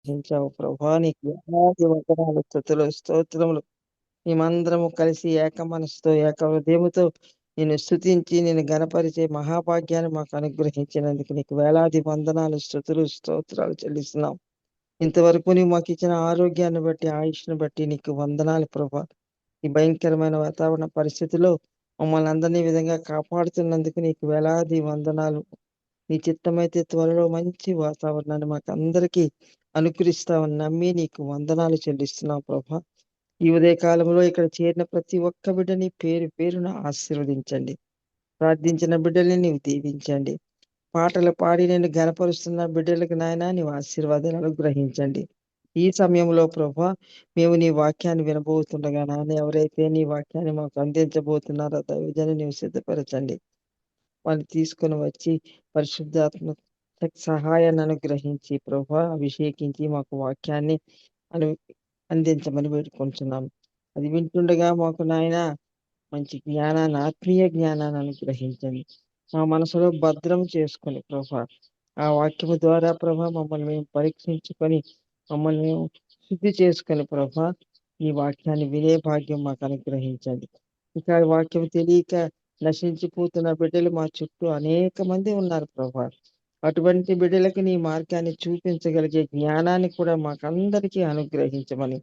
అనుగ్రహించావు ప్రభా! నీకు వేలాది వందనాలు, స్తుతులు, స్తోత్రములు. మేమందరము కలిసి ఏక మనసుతో, ఏక హృదయముతో నిన్ను స్తుతించి, నిన్ను ఘనపరిచే మహాభాగ్యాన్ని మాకు అనుగ్రహించినందుకు నీకు వేలాది వందనాలు, స్తుతులు, స్తోత్రాలు చెల్లిస్తున్నాం. ఇంతవరకు నీవు మాకిచ్చిన ఆరోగ్యాన్ని బట్టి, ఆయుష్‌ని బట్టి నీకు వందనాలు ప్రభా! ఈ భయంకరమైన వాతావరణ పరిస్థితిలో మమ్మల్ని అందరినీ ఈ విధంగా కాపాడుతున్నందుకు నీకు వేలాది వందనాలు. నీ చిత్తమైతే త్వరలో మంచి వాతావరణాన్ని మాకందరికీ అనుగ్రహిస్తావని నమ్మి నీకు వందనాలు చెల్లిస్తున్నాం ప్రభా! ఈ ఉదయ కాలంలో ఇక్కడ చేరిన ప్రతి ఒక్క బిడ్డని పేరు పేరున ఆశీర్వదించండి. ప్రార్థించిన బిడ్డల్ని నీవు దీవించండి. పాటలు పాడి నేను ఘనపరుస్తున్న బిడ్డలకు నాయనా నీవు ఆశీర్వాదాలు అనుగ్రహించండి. ఈ సమయంలో ప్రభా మేము నీ వాక్యాన్ని వినబోతుండగా నాన్న ఎవరైతే నీ వాక్యాన్ని మాకు అందించబోతున్నారో దైవజన్ని నీవు సిద్ధపరచండి. వాళ్ళు తీసుకొని వచ్చి పరిశుద్ధాత్మ సహాయాన్ని అనుగ్రహించి ప్రభా అభిషేకించి మాకు వాక్యాన్ని అను అందించమని వేడుకుంటున్నాం. అది వింటుండగా మాకు నాయన మంచి జ్ఞానాన్ని, ఆత్మీయ జ్ఞానాన్ని అనుగ్రహించండి. మా మనసులో భద్రం చేసుకొని ప్రభా ఆ వాక్యము ద్వారా ప్రభా మమ్మల్ని మేము పరీక్షించుకొని మమ్మల్ని మేము శుద్ధి చేసుకొని ప్రభా ఈ వాక్యాన్ని వినే భాగ్యం మాకు అనుగ్రహించండి. ఇంకా ఈ వాక్యం తెలియక నశించిపోతున్న బిడ్డలు మా చుట్టూ అనేక మంది ఉన్నారు ప్రభా. అటువంటి బిడ్డలకు నీ మార్గాన్ని చూపించగలిగే జ్ఞానాన్ని కూడా మాకందరికీ అనుగ్రహించమని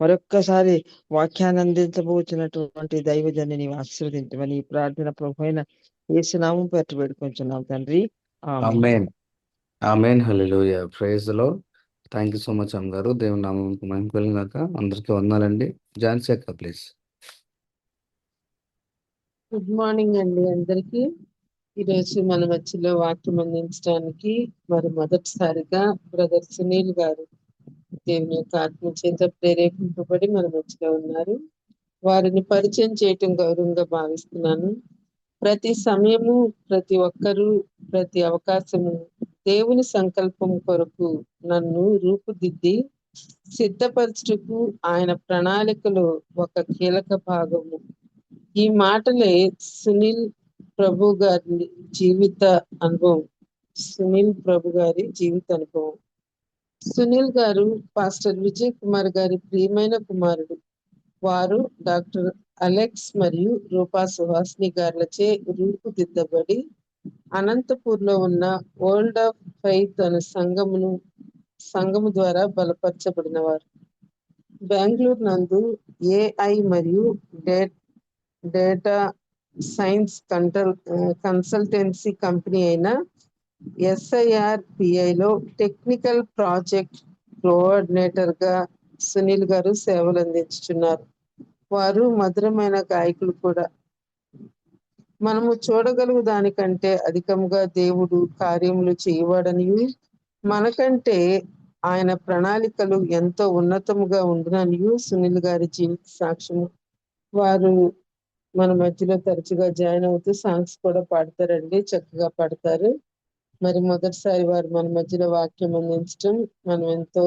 మరొక్కసారి వాక్యాన్ని అందించబోతున్నటువంటి దైవజన్ని నీవు ఆశీర్వదించమని ఈ ప్రార్థన ప్రభువైన యేసునామం పేరిట వేడుకొంచున్నాం తండ్రి. ఆమేన్. ఆమేన్. ఆమేన్. హల్లెలూయా. Praise the lord. Thank you so much అమ్మగారు. దేవుని నామమునకు మహిమ కలుగును గాక. అందరికీ వందనాలండి. ఝాన్సీ అక్క ప్లీజ్. గుడ్ మార్నింగ్ అండి అందరికి. ఈరోజు మన మధ్యలో వాక్యం అందించడానికి మరి మొదటిసారిగా బ్రదర్ సునీల్ గారు దేవుని యొక్క ఆత్మ చేత ప్రేరేపింపబడి మన మధ్యలో ఉన్నారు. వారిని పరిచయం చేయటం గౌరవంగా భావిస్తున్నాను. ప్రతి సమయము, ప్రతి ఒక్కరూ, ప్రతి అవకాశము దేవుని సంకల్పం కొరకు నన్ను రూపుదిద్ది సిద్ధపరచుటకు ఆయన ప్రణాళికలో ఒక కీలక భాగము. ఈ మాటలే సునీల్ ప్రభు గారి జీవిత అనుభవం. సునీల్ ప్రభు గారి జీవిత అనుభవం. సునీల్ గారు పాస్టర్ విజయ్ కుమార్ గారి ప్రియమైన కుమారుడు. వారు డాక్టర్ అలెక్స్ మరియు రూపా సుహాస్ని గారులచే రూపుదిద్దబడి అనంతపూర్ లో ఉన్న వరల్డ్ ఆఫ్ ఫెయిత్ అనే సంఘము ద్వారా బలపరచబడిన వారు. బెంగళూరు నందు ఏఐ మరియు డేటా సైన్స్ కన్సల్టెన్సీ కంపెనీ అయిన SIRPIలో టెక్నికల్ ప్రాజెక్ట్ కోఆర్డినేటర్ గా సునీల్ గారు సేవలు అందించుచున్నారు. వారు మధురమైన గాయకులు కూడా. మనము చూడగలుగు దానికంటే అధికంగా దేవుడు కార్యములు చేయవాడని, మనకంటే ఆయన ప్రణాళికలు ఎంతో ఉన్నతముగా ఉండునని సునీల్ గారి జీవిత సాక్ష్యము. వారు మన మధ్యలో తరచుగా జాయిన్ అవుతూ సాంగ్స్ కూడా పాడతారండి, చక్కగా పాడతారు. మరి మొదటిసారి వారు మన మధ్యలో వాక్యం అందించడం మనం ఎంతో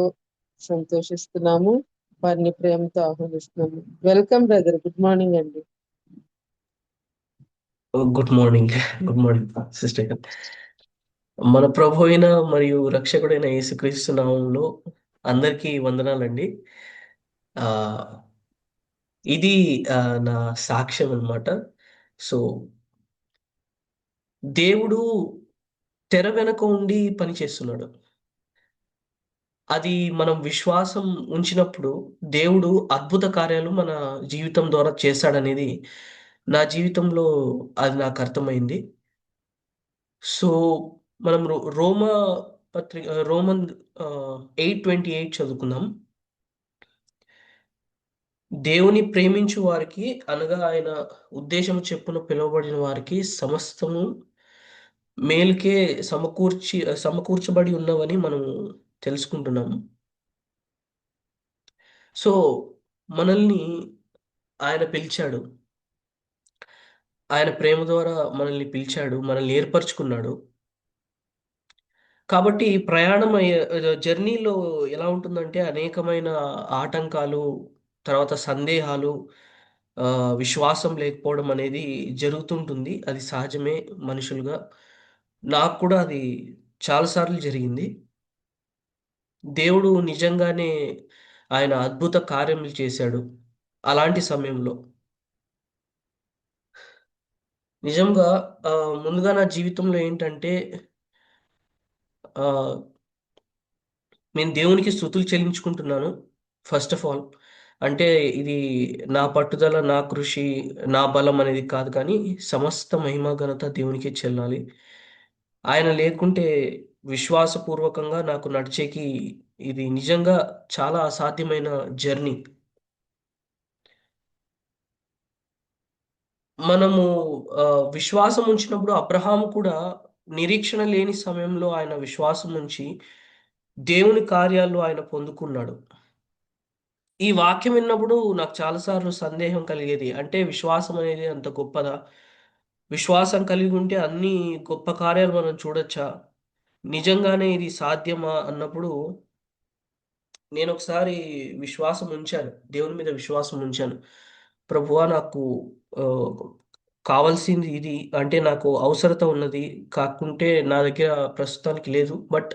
సంతోషిస్తున్నాము. వారిని ప్రేమతో ఆహ్వానిస్తున్నాము. Welcome brother. గుడ్ మార్నింగ్ అండి. Good morning. Good morning sister. మన ప్రభు అయిన మరియు రక్షకుడైన యేసుక్రీస్తు నామంలో అందరికీ వందనాలండి. ఆ ఇది నా సాక్ష్యం అన్నమాట. సో దేవుడు తెర వెనక ఉండి పని చేస్తున్నాడు. అది మనం విశ్వాసం ఉంచినప్పుడు దేవుడు అద్భుత కార్యాలు మన జీవితం ద్వారా చేశాడనేది నా జీవితంలో అది నాకు అర్థమైంది. సో మనం రోమా రోమన్ 8:28 చదువుకుందాం. దేవుని ప్రేమించు వారికి అనగా ఆయన ఉద్దేశం చెప్పున పిలువబడిన వారికి సమస్తము మేలుకే సమకూర్చబడి ఉన్నవని మనం తెలుసుకుంటున్నాము. సో మనల్ని ఆయన పిలిచాడు. ఆయన ప్రేమ ద్వారా మనల్ని పిలిచాడు, మనల్ని ఏర్పరచుకున్నాడు. కాబట్టి ప్రయాణం జర్నీలో ఎలా ఉంటుందంటే అనేకమైన ఆటంకాలు, తర్వాత సందేహాలు, విశ్వాసం లేకపోవడం అనేది జరుగుతుంటుంది. అది సహజమే మనుషులుగా. నాకు కూడా అది చాలా సార్లు జరిగింది. దేవుడు నిజంగానే ఆయన అద్భుత కార్యములు చేశాడు అలాంటి సమయంలో. నిజంగా ముందుగా నా జీవితంలో ఏంటంటే ఆహ్, నేను దేవునికి స్తుతులు చెల్లించుకుంటున్నాను. First of all. అంటే ఇది నా పట్టుదల, నా కృషి, నా బలం అనేది కాదు కానీ సమస్త మహిమ ఘనత దేవునికే చెల్లాలి. ఆయన లేకుంటే విశ్వాసపూర్వకంగా నాకు నడిచేకి ఇది నిజంగా చాలా అసాధ్యమైన జర్నీ. మనము విశ్వాసం ఉంచినప్పుడు అబ్రహాం కూడా నిరీక్షణ లేని సమయంలో ఆయన విశ్వాసం ఉంచి దేవుని కార్యాలు ఆయన పొందుకున్నాడు. ఈ వాక్యం విన్నప్పుడు నాకు చాలా సార్లు సందేహం కలిగేది. అంటే విశ్వాసం అనేది అంత గొప్పదా? విశ్వాసం కలిగి ఉంటే అన్ని గొప్ప కార్యాలు మనం చూడొచ్చా? నిజంగానే ఇది సాధ్యమా? అన్నప్పుడు నేనొకసారి విశ్వాసం ఉంచాను. దేవుని మీద విశ్వాసం ఉంచాను. ప్రభువా నాకు ఆహ్, కావాల్సింది ఇది. అంటే నాకు అవసరత ఉన్నది. కాకుంటే నా దగ్గర ప్రస్తుతానికి లేదు. But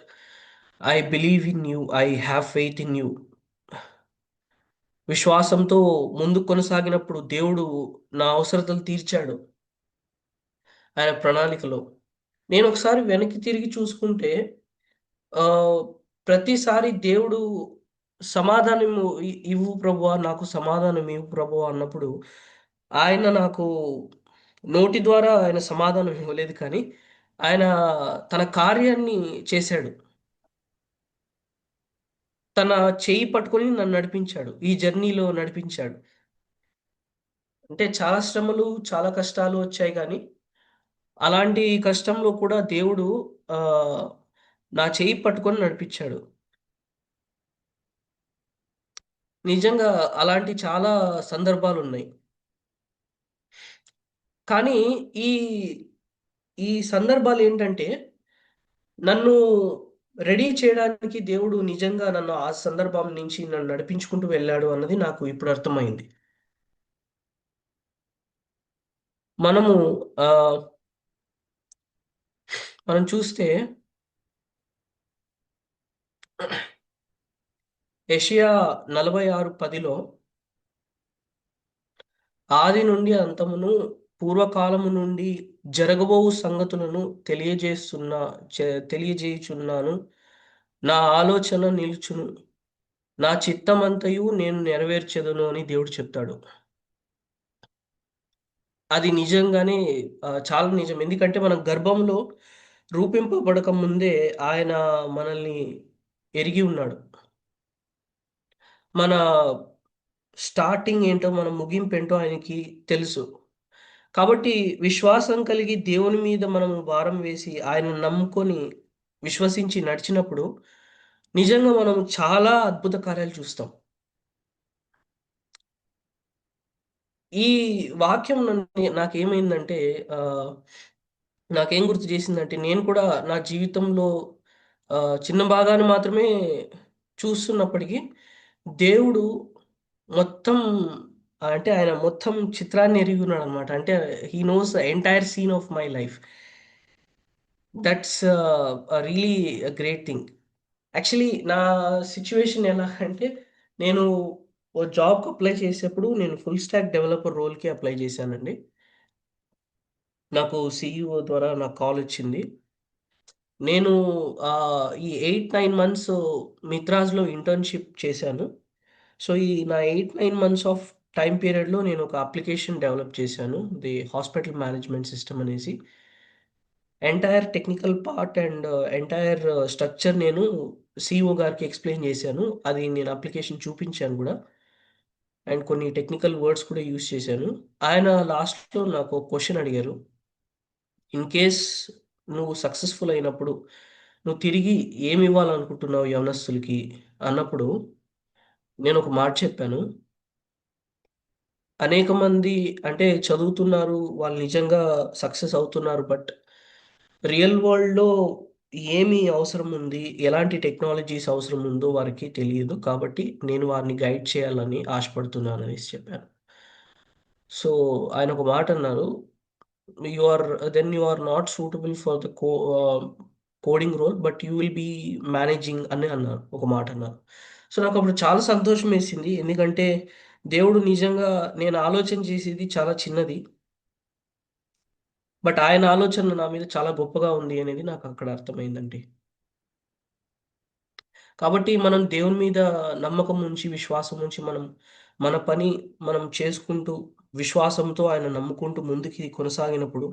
I believe in you. I have faith in you. విశ్వాసంతో ముందుకు కొనసాగినప్పుడు దేవుడు నా అవసరతలు తీర్చాడు ఆయన ప్రణాళికలో. నేనొకసారి వెనక్కి తిరిగి చూసుకుంటే ఆహ్, ప్రతిసారి దేవుడు సమాధానము ఇవ్వు ప్రభువా! నాకు సమాధానం ఇవ్వు ప్రభువా! అన్నప్పుడు ఆయన నాకు నోటి ద్వారా ఆయన సమాధానం ఇవ్వలేదు కానీ, ఆయన తన కార్యాన్ని చేశాడు. తన చెయ్యి పట్టుకొని నన్ను నడిపించాడు. ఈ జర్నీలో నడిపించాడు. అంటే చాలా శ్రమలు, చాలా కష్టాలు వచ్చాయి గానీ, అలాంటి కష్టంలో కూడా దేవుడు ఆహ్, నా చెయ్యి పట్టుకొని నడిపించాడు. నిజంగా అలాంటి చాలా సందర్భాలున్నాయి. కానీ ఈ, ఈ సందర్భాలేంటంటే, నన్ను రెడీ చేయడానికి దేవుడు నిజంగా నన్ను ఆ సందర్భం నుంచి నన్ను నడిపించుకుంటూ వెళ్ళాడు అన్నది నాకు ఇప్పుడు అర్థమైంది. మనము ఆహ్, మనం చూస్తే యెషయా 46:10లో ఆది నుండి అంతమును, పూర్వకాలము నుండి జరగబోవు సంగతులను తెలియజేయుచున్నాను. నా ఆలోచన నిలుచును. నా చిత్తమంతయు నేను నెరవేర్చెదను అని దేవుడు చెప్తాడు. అది నిజంగానే చాలా నిజం. ఎందుకంటే మనం గర్భంలో రూపింపబడక ముందే ఆయన మనల్ని ఎరిగి ఉన్నాడు. మన స్టార్టింగ్ ఏంటో, మన ముగింపేంటో ఆయనకి తెలుసు. కాబట్టి విశ్వాసం కలిగి దేవుని మీద మనము భారం వేసి ఆయనను నమ్ముకొని విశ్వసించి నడిచినప్పుడు నిజంగా మనం చాలా అద్భుత కార్యాలు చూస్తాం. ఈ వాక్యం నాకేమైందంటే ఆహ్, నాకేం గుర్తు చేసిందంటే నేను కూడా నా జీవితంలో చిన్న భాగాన్ని మాత్రమే చూస్తున్నప్పటికీ దేవుడు మొత్తం అంటే ఆయన మొత్తం చిత్రాన్ని ఎరిగి ఉన్నాడనమాట. అంటే he knows the entire scene of my life. That's really great thing. Actually నా సిట్యుయేషన్ ఎలా అంటే నేను ఓ జాబ్‌కి అప్లై చేసేప్పుడు నేను ఫుల్ స్టాక్ డెవలపర్ రోల్‌కి అప్లై చేశానండి. నాకు సీఈఓ ద్వారా నాకు కాలొచ్చింది. నేను ఈ 8, 9 మంత్స్ మిత్రాజ్‌లో ఇంటర్న్‌షిప్ చేశాను. సో, ఈ నా 8, 9 మంత్స్ ఆఫ్ టైమ్ పీరియడ్‌లో నేను ఒక అప్లికేషన్ డెవలప్ చేశాను. ది హాస్పిటల్ మేనేజ్మెంట్ సిస్టమ్ అనేసి. Entire technical part and entire structure నేను సీఈఓ గారికి ఎక్స్‌ప్లెయిన్ చేశాను. అది నేను అప్లికేషన్ చూపించాను గూడా. అండ్ కొన్ని టెక్నికల్ వర్డ్స్ కూడా యూజ్ చేశాను. ఆయన లాస్ట్‌లో నాకు ఒక క్వెషన్ అడిగారు. ఇన్ కేస్ నువ్వు సక్సెస్‌ఫుల్ అయినప్పుడు, నువ్వు తిరిగి ఏమివ్వాలనుకుంటున్నావు యవనస్తులకి అన్నప్పుడు, నేనొక మాట చెప్పాను. అనేక మంది అంటే చదువుతున్నారు. వాళ్ళు నిజంగా సక్సెస్ అవుతున్నారు. బట్ రియల్ వరల్డ్‌లో ఏమి అవసరం ఉంది? ఎలాంటి టెక్నాలజీస్ అవసరం ఉందో వారికి తెలియదు. కాబట్టి నేను వారిని గైడ్ చేయాలని ఆశపడుతున్నాననేసి చెప్పాను. సో, ఆయన ఒక మాట అన్నారు. You are you are not suitable for the coding role, but you will be managing అని అన్నారు, ఒక మాట అన్నారు. సో నాకు అప్పుడు చాలా సంతోషం వేసింది, ఎందుకంటే దేవుడు నిజంగా నేను ఆలోచన చేసేది చాలా చిన్నది, బట్ ఆయన ఆలోచన నా మీద చాలా గొప్పగా ఉంది అనేది నాకు అక్కడ అర్థమైందండి. కాబట్టి మనం దేవుని మీద నమ్మకం ఉంచి, విశ్వాసం ఉంచి మన పని మనం చేసుకుంటూ, విశ్వాసంతో ఆయన నమ్ముకుంటూ ముందుకి కొనసాగినప్పుడు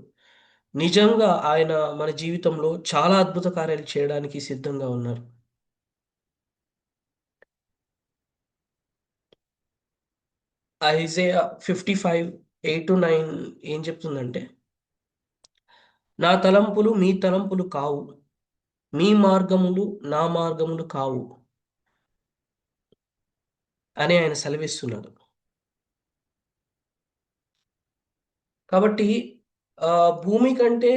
నిజంగా ఆయన మన జీవితంలో చాలా అద్భుత కార్యాలు చేయడానికి సిద్ధంగా ఉన్నారు. ఐజాయా 55:8-9 ఏం చెప్తుందంటే, నా తలంపులు మీ తలంపులు కావు, మీ మార్గములు నా మార్గములు కావు అని ఆయన సెలవిస్తున్నాడు. కాబట్టి భూమి కంటే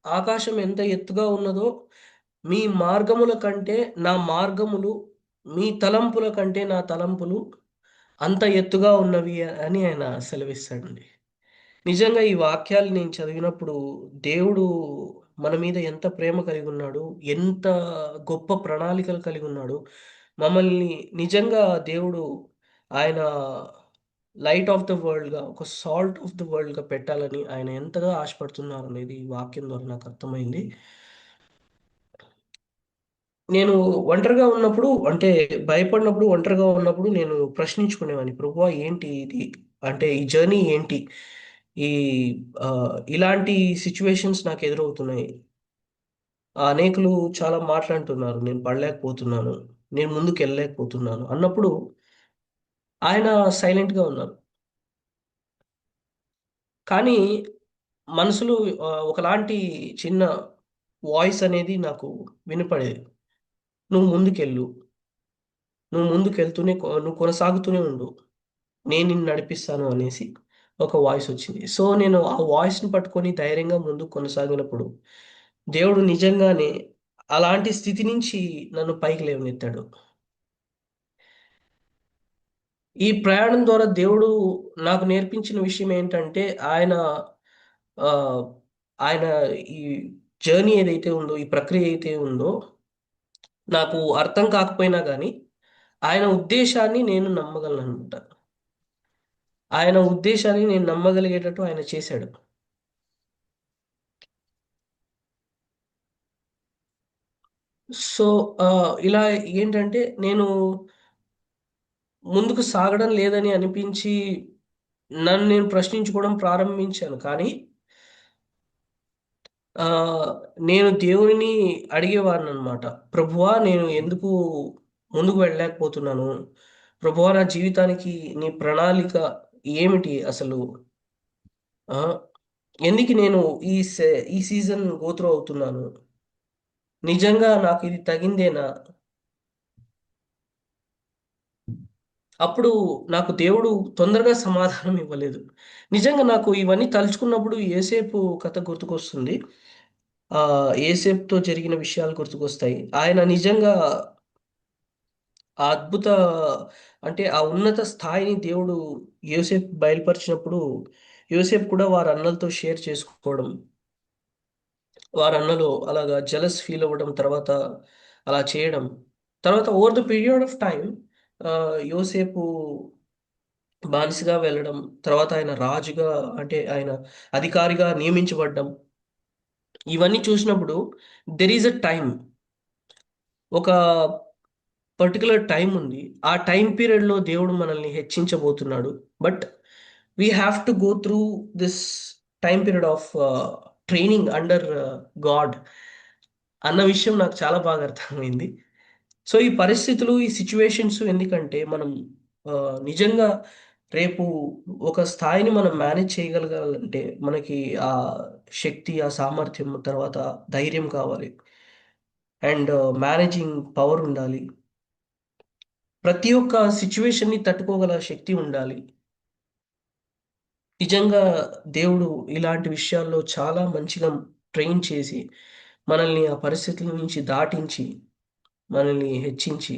ఆకాశం ఎంత ఎత్తుగా ఉన్నదో, మీ మార్గముల కంటే నా మార్గములు, మీ తలంపుల కంటే నా తలంపులు అంత ఎత్తుగా ఉన్నవి అని ఆయన సెలవిస్తాడండి. నిజంగా ఈ వాక్యాలు నేను చదివినప్పుడు దేవుడు మన మీద ఎంత ప్రేమ కలిగి ఉన్నాడు, ఎంత గొప్ప ప్రణాళికలు కలిగి ఉన్నాడు, మమ్మల్ని నిజంగా దేవుడు ఆయన లైట్ ఆఫ్ ద వరల్డ్‌గా, ఒక సాల్ట్ ఆఫ్ ద వరల్డ్‌గా పెట్టాలని ఆయన ఎంతగా ఆశపడుతున్నారు అనేది ఈ వాక్యం ద్వారా నాకు అర్థమైంది. నేను ఒంటరిగా ఉన్నప్పుడు, అంటే భయపడినప్పుడు, ఒంటరిగా ఉన్నప్పుడు నేను ప్రశ్నించుకునేవాడిని. ప్రభువా ఏంటి ఇది? అంటే ఈ జర్నీ ఏంటి? ఈ ఇలాంటి సిట్యుయేషన్స్ నాకు ఎదురవుతున్నాయి. అనేకులు చాలా మాటలంటున్నారు. నేను పడలేకపోతున్నాను. నేను ముందుకెళ్ళలేకపోతున్నాను అన్నప్పుడు ఆయన సైలెంట్‌గా ఉన్నారు. కానీ మనసులో ఒకలాంటి చిన్న వాయిస్ అనేది నాకు వినపడేది. "నువ్వు ముందుకెళ్ళు. నువ్వు ముందుకెళ్తూనే నువ్వు కొనసాగుతూనే ఉండు. నేను నిన్ను నడిపిస్తాను" అనేసి ఒక వాయిస్ వచ్చింది. సో, నేను ఆ వాయిస్‌ని పట్టుకొని ధైర్యంగా ముందుకు కొనసాగినప్పుడు, దేవుడు నిజంగానే అలాంటి స్థితి నుంచి నన్ను పైకి లేవనెత్తాడు. ఈ ప్రయాణం ద్వారా దేవుడు నాకు నేర్పించిన విషయం ఏంటంటే, ఆయన ఆహ్, ఆయన ఈ జర్నీ ఏదైతే ఉందో, ఈ ప్రక్రియ అయితే ఉందో, నాకు అర్థం కాకపోయినా గానీ, ఆయన ఉద్దేశాన్ని నేను నమ్మగలననమాట. ఆయన ఉద్దేశాన్ని నేను నమ్మగలిగేటట్టు ఆయన చేశాడు. సో, ఇలా ఏంటంటే, నేను ముందుకు సాగడం లేదని అనిపించి, నన్ను నేను ప్రశ్నించుకోవడం ప్రారంభించాను. కానీ ఆహ్, నేను దేవుడిని అడిగేవాడిననమాట. ప్రభువా! నేను ఎందుకు ముందుకు వెళ్ళలేకపోతున్నాను? ప్రభువా! నా జీవితానికి నీ ప్రణాళిక ఏమిటి అసలు? ఆ! ఎందుకు నేను ఈ సీజన్ గో త్రూ అవుతున్నాను? నిజంగా నాకిది తగిందేనా? అప్పుడు నాకు దేవుడు తొందరగా సమాధానం ఇవ్వలేదు. నిజంగా నాకు ఇవన్నీ తలుచుకున్నప్పుడు యేసేపు కథ గుర్తుకొస్తుంది. యేసేపుతో జరిగిన విషయాలు గుర్తుకొస్తాయి. ఆయన నిజంగా ఆ అద్భుత, అంటే ఆ ఉన్నత స్థాయిని దేవుడు యోసేపుకి బయలుపరిచినప్పుడు, యోసేపు కూడా వారి అన్నలతో షేర్ చేసుకోవడం, వారి అన్నలు అలాగా జెలస్ ఫీల్ అవ్వడం, తర్వాత అలా చేయడం. తర్వాత over the period of time యోసేపు బానిసగా వెళ్ళడం, తర్వాత ఆయన రాజుగా, అంటే ఆయన అధికారిగా నియమించబడ్డం. ఇవన్నీ చూసినప్పుడు దెర్ ఈస్ ఎ టైమ్. ఒక పర్టిక్యులర్ టైమ్ ఉంది. ఆ టైమ్ పీరియడ్‌లో దేవుడు మనల్ని హెచ్చించబోతున్నాడు. But we have to go through this time period of training under God అన్న విషయం నాకు చాలా బాగా అర్థమైంది. సో, ఈ పరిస్థితులు, ఈ సిట్యుయేషన్స్ ఎందుకంటే మనం నిజంగా రేపు ఒక స్థాయిని మనం మేనేజ్ చేయగలగాలంటే మనకి ఆ శక్తి, ఆ సామర్థ్యం, తర్వాత ధైర్యం కావాలి. అండ్ మేనేజింగ్ పవర్ ఉండాలి. ప్రతి ఒక్క సిట్యుయేషన్‌ని తట్టుకోగల శక్తి ఉండాలి. నిజంగా దేవుడు ఇలాంటి విషయాల్లో చాలా మంచిగా ట్రైన్ చేసి, మనల్ని ఆ పరిస్థితుల నుంచి దాటించి, మనల్ని హెచ్చించి,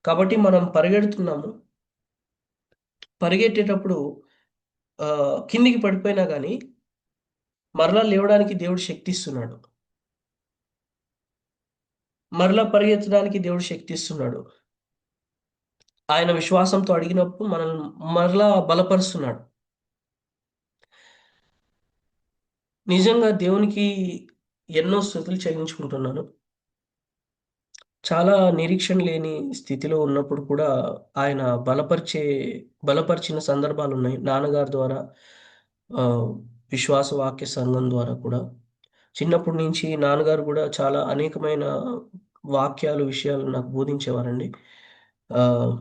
కాబట్టి మనం పరిగెడుతున్నాము. పరిగెట్టేటప్పుడు కిందికి పడిపోయినా గానీ, మరలా లేవడానికి దేవుడు శక్తిస్తున్నాడు. మరలా పరిగెత్తడానికి దేవుడు శక్తి ఇస్తున్నాడు. ఆయన విశ్వాసంతో అడిగినప్పుడు మనల్ని మరలా బలపరుస్తున్నాడు. నిజంగా దేవునికి ఎన్నో స్తుతులు చెల్లించుకుంటున్నాను. చాలా నిరీక్షణ లేని స్థితిలో ఉన్నప్పుడు కూడా ఆయన బలపరిచిన సందర్భాలున్నాయి. నాన్నగారి ద్వారా, ఆహ్, విశ్వాస వాక్య సంఘం ద్వారా కూడా. చిన్నప్పటి నుంచి నాన్నగారు గూడా చాలా అనేకమైన వాక్యాలు, విషయాలు నాకు బోధించేవారండి. ఆహ్,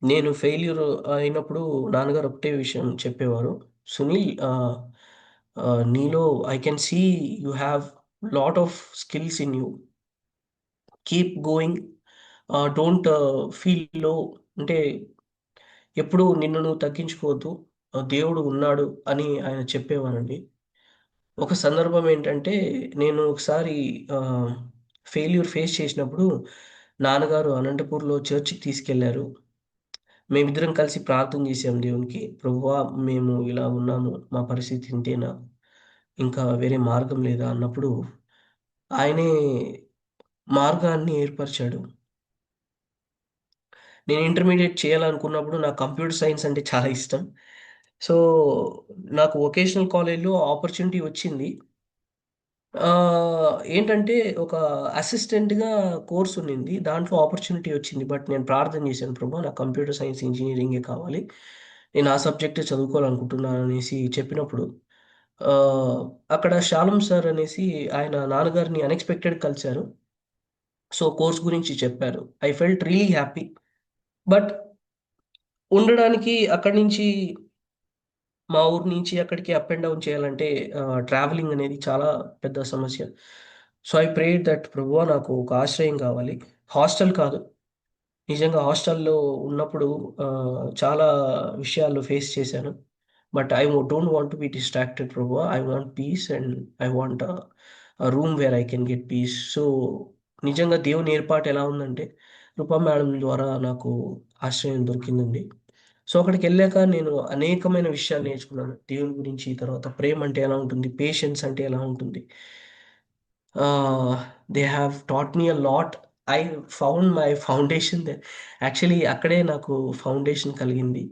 నేను ఫెయిల్యూర్ అయినప్పుడు నాన్నగారు ఒకటే విషయం చెప్పేవారు. "సునీల్, నీలో I can see you have lot of skills in you. Keep going. Don't feel low." అంటే ఎప్పుడు నిన్ను నువ్వు తగ్గించుకోవద్దు. దేవుడు ఉన్నాడు అని ఆయన చెప్పేవారండి. ఒక సందర్భం ఏంటంటే, నేను ఒకసారి ఆహ్, ఫెయిల్యూర్ ఫేస్ చేసినప్పుడు నాన్నగారు అనంతపూర్‌లో చర్చ్‌కి తీసుకెళ్లారు. మేమిద్దరం కలిసి ప్రార్థన చేసాం దేవునికి. ప్రభువా! మేము ఇలా ఉన్నాము. మా పరిస్థితి ఇంతేనా? ఇంకా వేరే మార్గం లేదా? అన్నప్పుడు ఆయనే మార్గాన్ని ఏర్పరిచాడు. నేను ఇంటర్మీడియేట్ చేయాలనుకున్నప్పుడు నాకు కంప్యూటర్ సైన్స్ అంటే చాలా ఇష్టం. సో, నాకు వొకేషనల్ కాలేజ్‌లో ఆపర్చునిటీ వచ్చింది. ఏంటంటే ఒక అసిస్టెంట్‌గా కోర్స్ ఉన్నింది. దాంట్లో ఆపర్చునిటీ వచ్చింది. బట్ నేను ప్రార్థన చేశాను. ప్రభా! నాకు కంప్యూటర్ సైన్స్ ఇంజినీరింగే కావాలి. నేను ఆ సబ్జెక్టే చదువుకోవాలనుకుంటున్నాను అనేసి చెప్పినప్పుడు, ఆహ్, అక్కడ షాలం సార్ అనేసి ఆయన నాన్నగారిని అన్‌ఎక్స్‌పెక్టెడ్ కలిసారు. సో, కోర్స్ గురించి చెప్పారు. I felt really happy. But ఉండడానికి అక్కడి నుంచి మా ఊరు నుంచి అక్కడికి అప్ అండ్ డౌన్ చేయాలంటే ట్రావెలింగ్ అనేది చాలా పెద్ద సమస్య. సో, ఐ ప్రేడ్ దట్ ప్రభువా నాకు ఒక ఆశ్రయం కావాలి. హాస్టల్ కాదు. నిజంగా హాస్టల్‌లో ఉన్నప్పుడు చాలా విషయాలు ఫేస్ చేశాను. But don't want to be distracted ప్రభువా. I want peace and I want room where I can get peace. So, నిజంగా దేవుని ఏర్పాటు ఎలా ఉందంటే, రూపా మేడం ద్వారా నాకు ఆశ్రయం దొరికిందండి. సో, అక్కడికెళ్ళాక నేను అనేకమైన విషయాలు నేర్చుకున్నాను. దేవుని గురించి, తర్వాత ప్రేమ అంటే ఎలా ఉంటుంది? పేషెన్స్ అంటే ఎలా ఉంటుంది? They have taught me a lot. I found my foundation there. Actually అక్కడే నాకు ఫౌండేషన్ కలిగింది.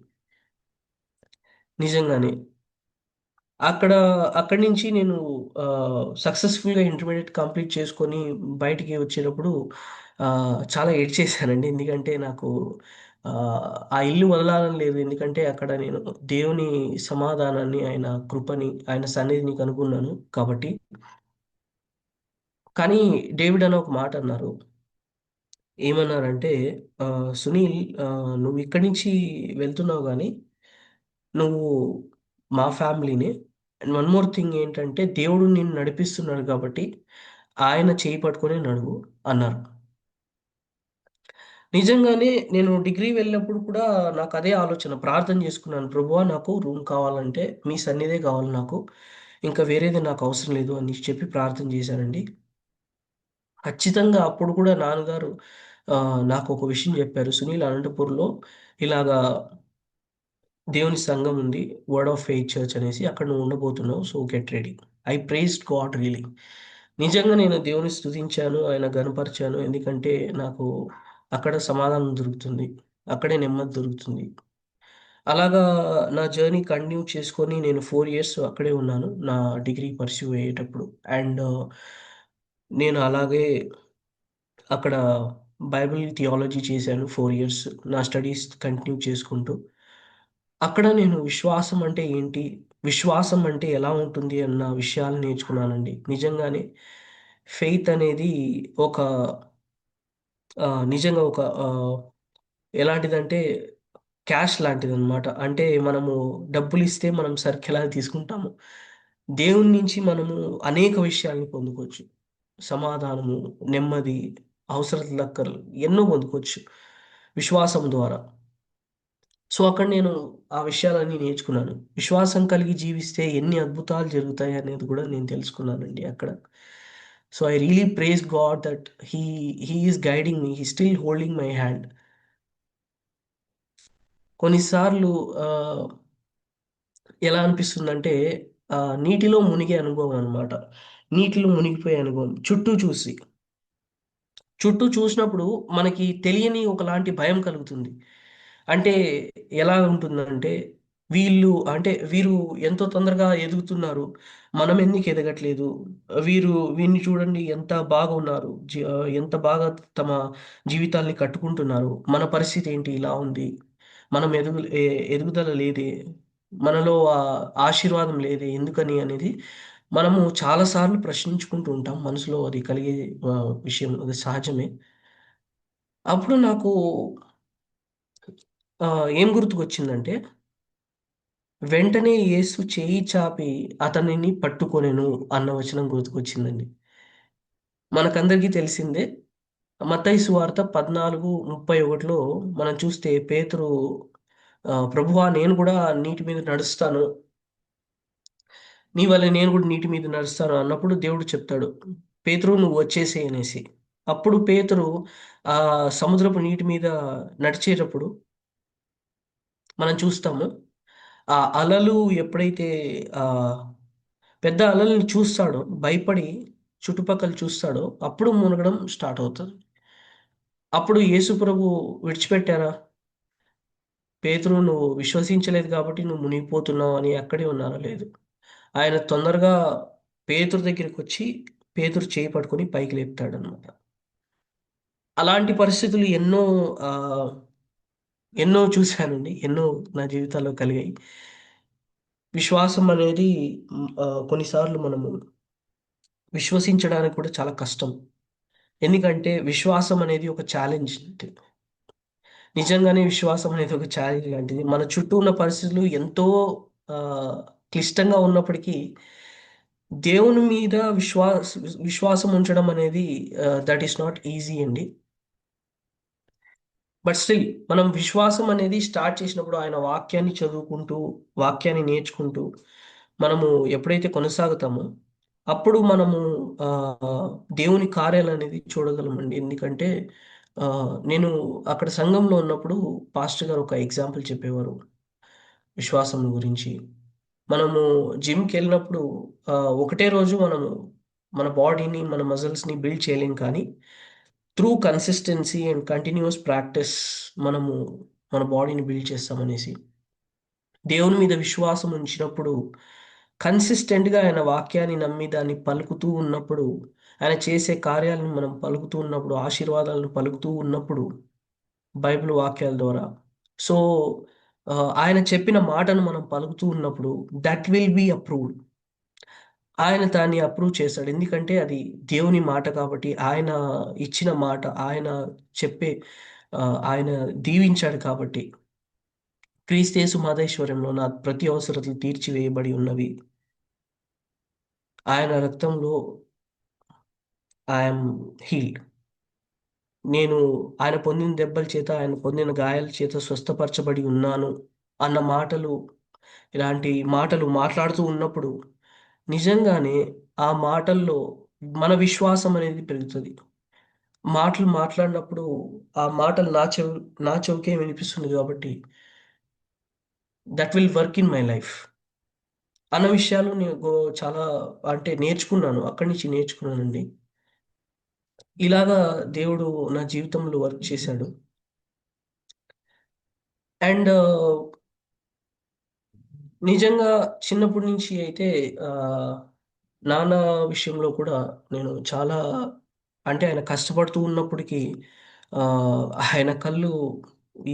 నిజంగానే. అక్కడ అక్కడి నుంచి నేను సక్సెస్‌ఫుల్‌గా ఇంటర్మీడియేట్ కంప్లీట్ చేసుకొని బయటికి వచ్చేటప్పుడు చాలా ఏడ్చేసానండి. ఎందుకంటే నాకు ఆ ఇల్లు వదలాలని లేదు. ఎందుకంటే అక్కడ నేను దేవుని సమాధానాన్ని, ఆయన కృపని, ఆయన సన్నిధిని కనుగొన్నాను కాబట్టి. కానీ డేవిడ్ అని ఒక మాట అన్నారు. ఏమన్నారంటే, "సునీల్, నువ్వు ఇక్కడి నుంచి వెళ్తున్నావు గానీ, నువ్వు మా ఫ్యామిలీనే. అండ్ వన్ మోర్ థింగ్ ఏంటంటే, దేవుడు నిన్ను నడిపిస్తున్నాడు కాబట్టి, ఆయన చేయి పట్టుకొనే నడువు" అన్నారు. నిజంగానే నేను డిగ్రీ వెళ్ళినప్పుడు కూడా నాకదే ఆలోచన. ప్రార్థన చేసుకున్నాను. ప్రభువా! నాకు రూమ్ కావాలంటే మీ సన్నిధే కావాలి నాకు. ఇంకా వేరేది నాకు అవసరం లేదు అని చెప్పి ప్రార్థన చేశానండి. ఖచ్చితంగా అప్పుడు కూడా నాన్నగారు నాకొక విషయం చెప్పారు. "సునీల్, అనంతపూర్‌లో ఇలాగా దేవుని సంఘం ఉంది. వర్డ్ ఆఫ్ ఫెయిత్ చర్చ్ అనేసి. అక్కడ నువ్వు ఉండబోతున్నావు. So, get ready." I praised God really. నిజంగా నేను దేవుని స్తుతించాను. ఆయన గనపరిచాను. ఎందుకంటే నాకు అక్కడ సమాధానం దొరుకుతుంది. అక్కడే నెమ్మది దొరుకుతుంది. అలాగా నా జర్నీ కంటిన్యూ చేసుకొని నేను 4 ఇయర్స్ అక్కడే ఉన్నాను. నా డిగ్రీ పర్స్యూ అయ్యేటప్పుడు. అండ్ నేను అలాగే అక్కడ బైబిల్ థియాలజీ చేశాను 4 ఇయర్స్. నా స్టడీస్ కంటిన్యూ చేసుకుంటూ. అక్కడ నేను విశ్వాసం అంటే ఏంటి? విశ్వాసం అంటే ఎలా ఉంటుంది? అన్న విషయాలు నేర్చుకున్నానండి. నిజంగానే ఫెయిత్ అనేది ఒక నిజంగా ఒక ఎలాంటిదంటే క్యాష్ లాంటిదనమాట. అంటే మనము డబ్బులిస్తే మనం సరుకెలా తీసుకుంటాము. దేవుని నుంచి మనము అనేక విషయాల్ని పొందుకోవచ్చు. సమాధానము, నెమ్మది, అవసరతలక్కర్లు ఎన్నో పొందుకోవచ్చు విశ్వాసం ద్వారా. సో, అక్కడ నేను ఆ విషయాలన్నీ నేర్చుకున్నాను. విశ్వాసం కలిగి జీవిస్తే ఎన్ని అద్భుతాలు జరుగుతాయనేది గూడా నేను తెలుసుకున్నానండి అక్కడ. So, I really praise God that he is guiding me. He still holding my hand. కొన్నిసార్లు ఆహ్, ఎలా అనిపిస్తుందంటే నీటిలో మునిగే అనుభవం అన్నమాట. నీటిలో మునిగిపోయే అనుభవం. చుట్టూ చూసి. చుట్టూ చూసినప్పుడు మనకి తెలియని ఒకలాంటి భయం కలుగుతుంది. అంటే ఎలా ఉంటుందంటే, వీరు ఎంతో తొందరగా ఎదుగుతున్నారు. మనం ఎందుకు ఎదగట్లేదు? వీరిని చూడండి ఎంత బాగా ఉన్నారు. ఎంత బాగా తమ జీవితాల్ని కట్టుకుంటున్నారు. మన పరిస్థితి ఏంటి ఇలా ఉంది? మనం ఎదుగుదల లేదే? మనలో ఆశీర్వాదం లేదే? ఎందుకని అనేది మనము చాలా సార్లు ప్రశ్నించుకుంటూ ఉంటాం. మనసులో అది కలిగే విషయం అది సహజమే. అప్పుడు నాకు ఏం గుర్తుకొచ్చిందంటే, వెంటనే యేసు చేయి చాపి అతనిని పట్టుకొనెను అన్న వచనం గుర్తుకొచ్చిందండి. మనకందరికీ తెలిసిందే. మత్తయి సువార్త 14:31లో మనం చూస్తే పేతురు ప్రభువా! నేను కూడా నీటి మీద నడుస్తాను. నీ వలె నేను కూడా నీటి మీద నడుస్తాను అన్నప్పుడు దేవుడు చెప్తాడు, పేతురు నువ్వు వచ్చేసేయ్ అనేసి. అప్పుడు పేతురు సముద్రపు నీటి మీద నడిచేటప్పుడు మనం చూస్తాము. ఆ అలలు ఎప్పుడైతే ఆహ్, పెద్ద అలల్ని చూస్తాడో, భయపడి చుట్టుపక్కల చూస్తాడో, అప్పుడు మునగడం స్టార్ట్ అవుతది. అప్పుడు యేసు ప్రభు విడిచిపెట్టారా? పేతురు నువ్వు విశ్వసించలేదు కాబట్టి నువ్వు మునిగిపోతున్నావు అని అక్కడే ఉన్నారా? లేదు. ఆయన తొందరగా పేతురు దగ్గరికొచ్చి, పేతురు చేయి పట్టుకొని పైకి లేపుతాడనమాట. అలాంటి పరిస్థితులు ఆహ్, ఎన్నో చూశానండి. ఎన్నో నా జీవితాల్లో కలిగాయి. విశ్వాసం అనేది కొన్నిసార్లు మనము విశ్వసించడానికి కూడా చాలా కష్టం. ఎందుకంటే విశ్వాసం అనేది ఒక ఛాలెంజ్. నిజంగానే విశ్వాసం అనేది ఒక ఛాలెంజ్ లాంటిది. మన చుట్టూ ఉన్న పరిస్థితులు ఎంతో ఆహ్, క్లిష్టంగా ఉన్నప్పటికీ దేవుని మీద విశ్వాసం ఉంచడం అనేది దట్ ఈస్ నాట్ ఈజీ అండి. బట్ స్టిల్ మనం విశ్వాసం అనేది స్టార్ట్ చేసినప్పుడు ఆయన వాక్యాన్ని చదువుకుంటూ, వాక్యాన్ని నేర్చుకుంటూ, మనము ఎప్పుడైతే కొనసాగుతామో, అప్పుడు మనము ఆహ్, దేవుని కార్యాలనేది చూడగలమండి. ఎందుకంటే నేను అక్కడ సంఘంలో ఉన్నప్పుడు పాస్టర్ గారు ఒక ఎగ్జాంపుల్ చెప్పేవారు విశ్వాసం గురించి. మనము జిమ్‌కెళ్ళినప్పుడు ఒకటే రోజు మనము మన బాడీని, మన మజిల్స్‌ని బిల్డ్ చేయలేం కానీ through consistency and continuous practice మనము మన బాడీని బిల్డ్ చేస్తామనేసి. దేవుని మీద విశ్వాసం ఉంచినప్పుడు కన్సిస్టెంట్‌గా ఆయన వాక్యాన్ని నమ్మి దాన్ని పలుకుతూ ఉన్నప్పుడు, ఆయన చేసే కార్యాలను మనం పలుకుతూ ఉన్నప్పుడు, ఆశీర్వాదాలను పలుకుతూ ఉన్నప్పుడు బైబిల్ వాక్యాల ద్వారా. సో, ఆయన చెప్పిన మాటను మనం పలుకుతూ ఉన్నప్పుడు దట్ విల్ బి అప్రూవ్డ్. ఆయన దాన్ని అప్రూవ్ చేశాడు. ఎందుకంటే అది దేవుని మాట కాబట్టి, ఆయన ఇచ్చిన మాట, చెప్పే ఆయన దీవించాడు కాబట్టి. క్రీస్తేసు మహదేశ్వర్యంలో నా ప్రతి అవసరతలు తీర్చివేయబడి ఉన్నవి. ఆయన రక్తంలో ఐ యామ్ హీల్డ్. నేను ఆయన పొందిన దెబ్బల చేత, ఆయన పొందిన గాయాల చేత స్వస్థపరచబడి ఉన్నాను అన్న మాటలు, ఇలాంటి మాటలు మాట్లాడుతూ ఉన్నప్పుడు నిజంగానే ఆ మాటల్లో మన విశ్వాసం అనేది పెరుగుతది. మాటలు మాట్లాడినప్పుడు ఆ మాటలు నా చెవికే వినిపిస్తుంది కాబట్టి that will work in my life అన్న విషయాలు నేను చాలా అంటే నేర్చుకున్నాను. అక్కడి నుంచి నేర్చుకున్నానండి. ఇలాగా దేవుడు నా జీవితంలో వర్క్ చేశాడు. అండ్ నిజంగా చిన్నప్పటి నుంచి అయితే ఆహ్, నాన్న విషయంలో కూడా నేను చాలా అంటే ఆయన కష్టపడుతూ ఉన్నప్పటికీ ఆయన కళ్ళు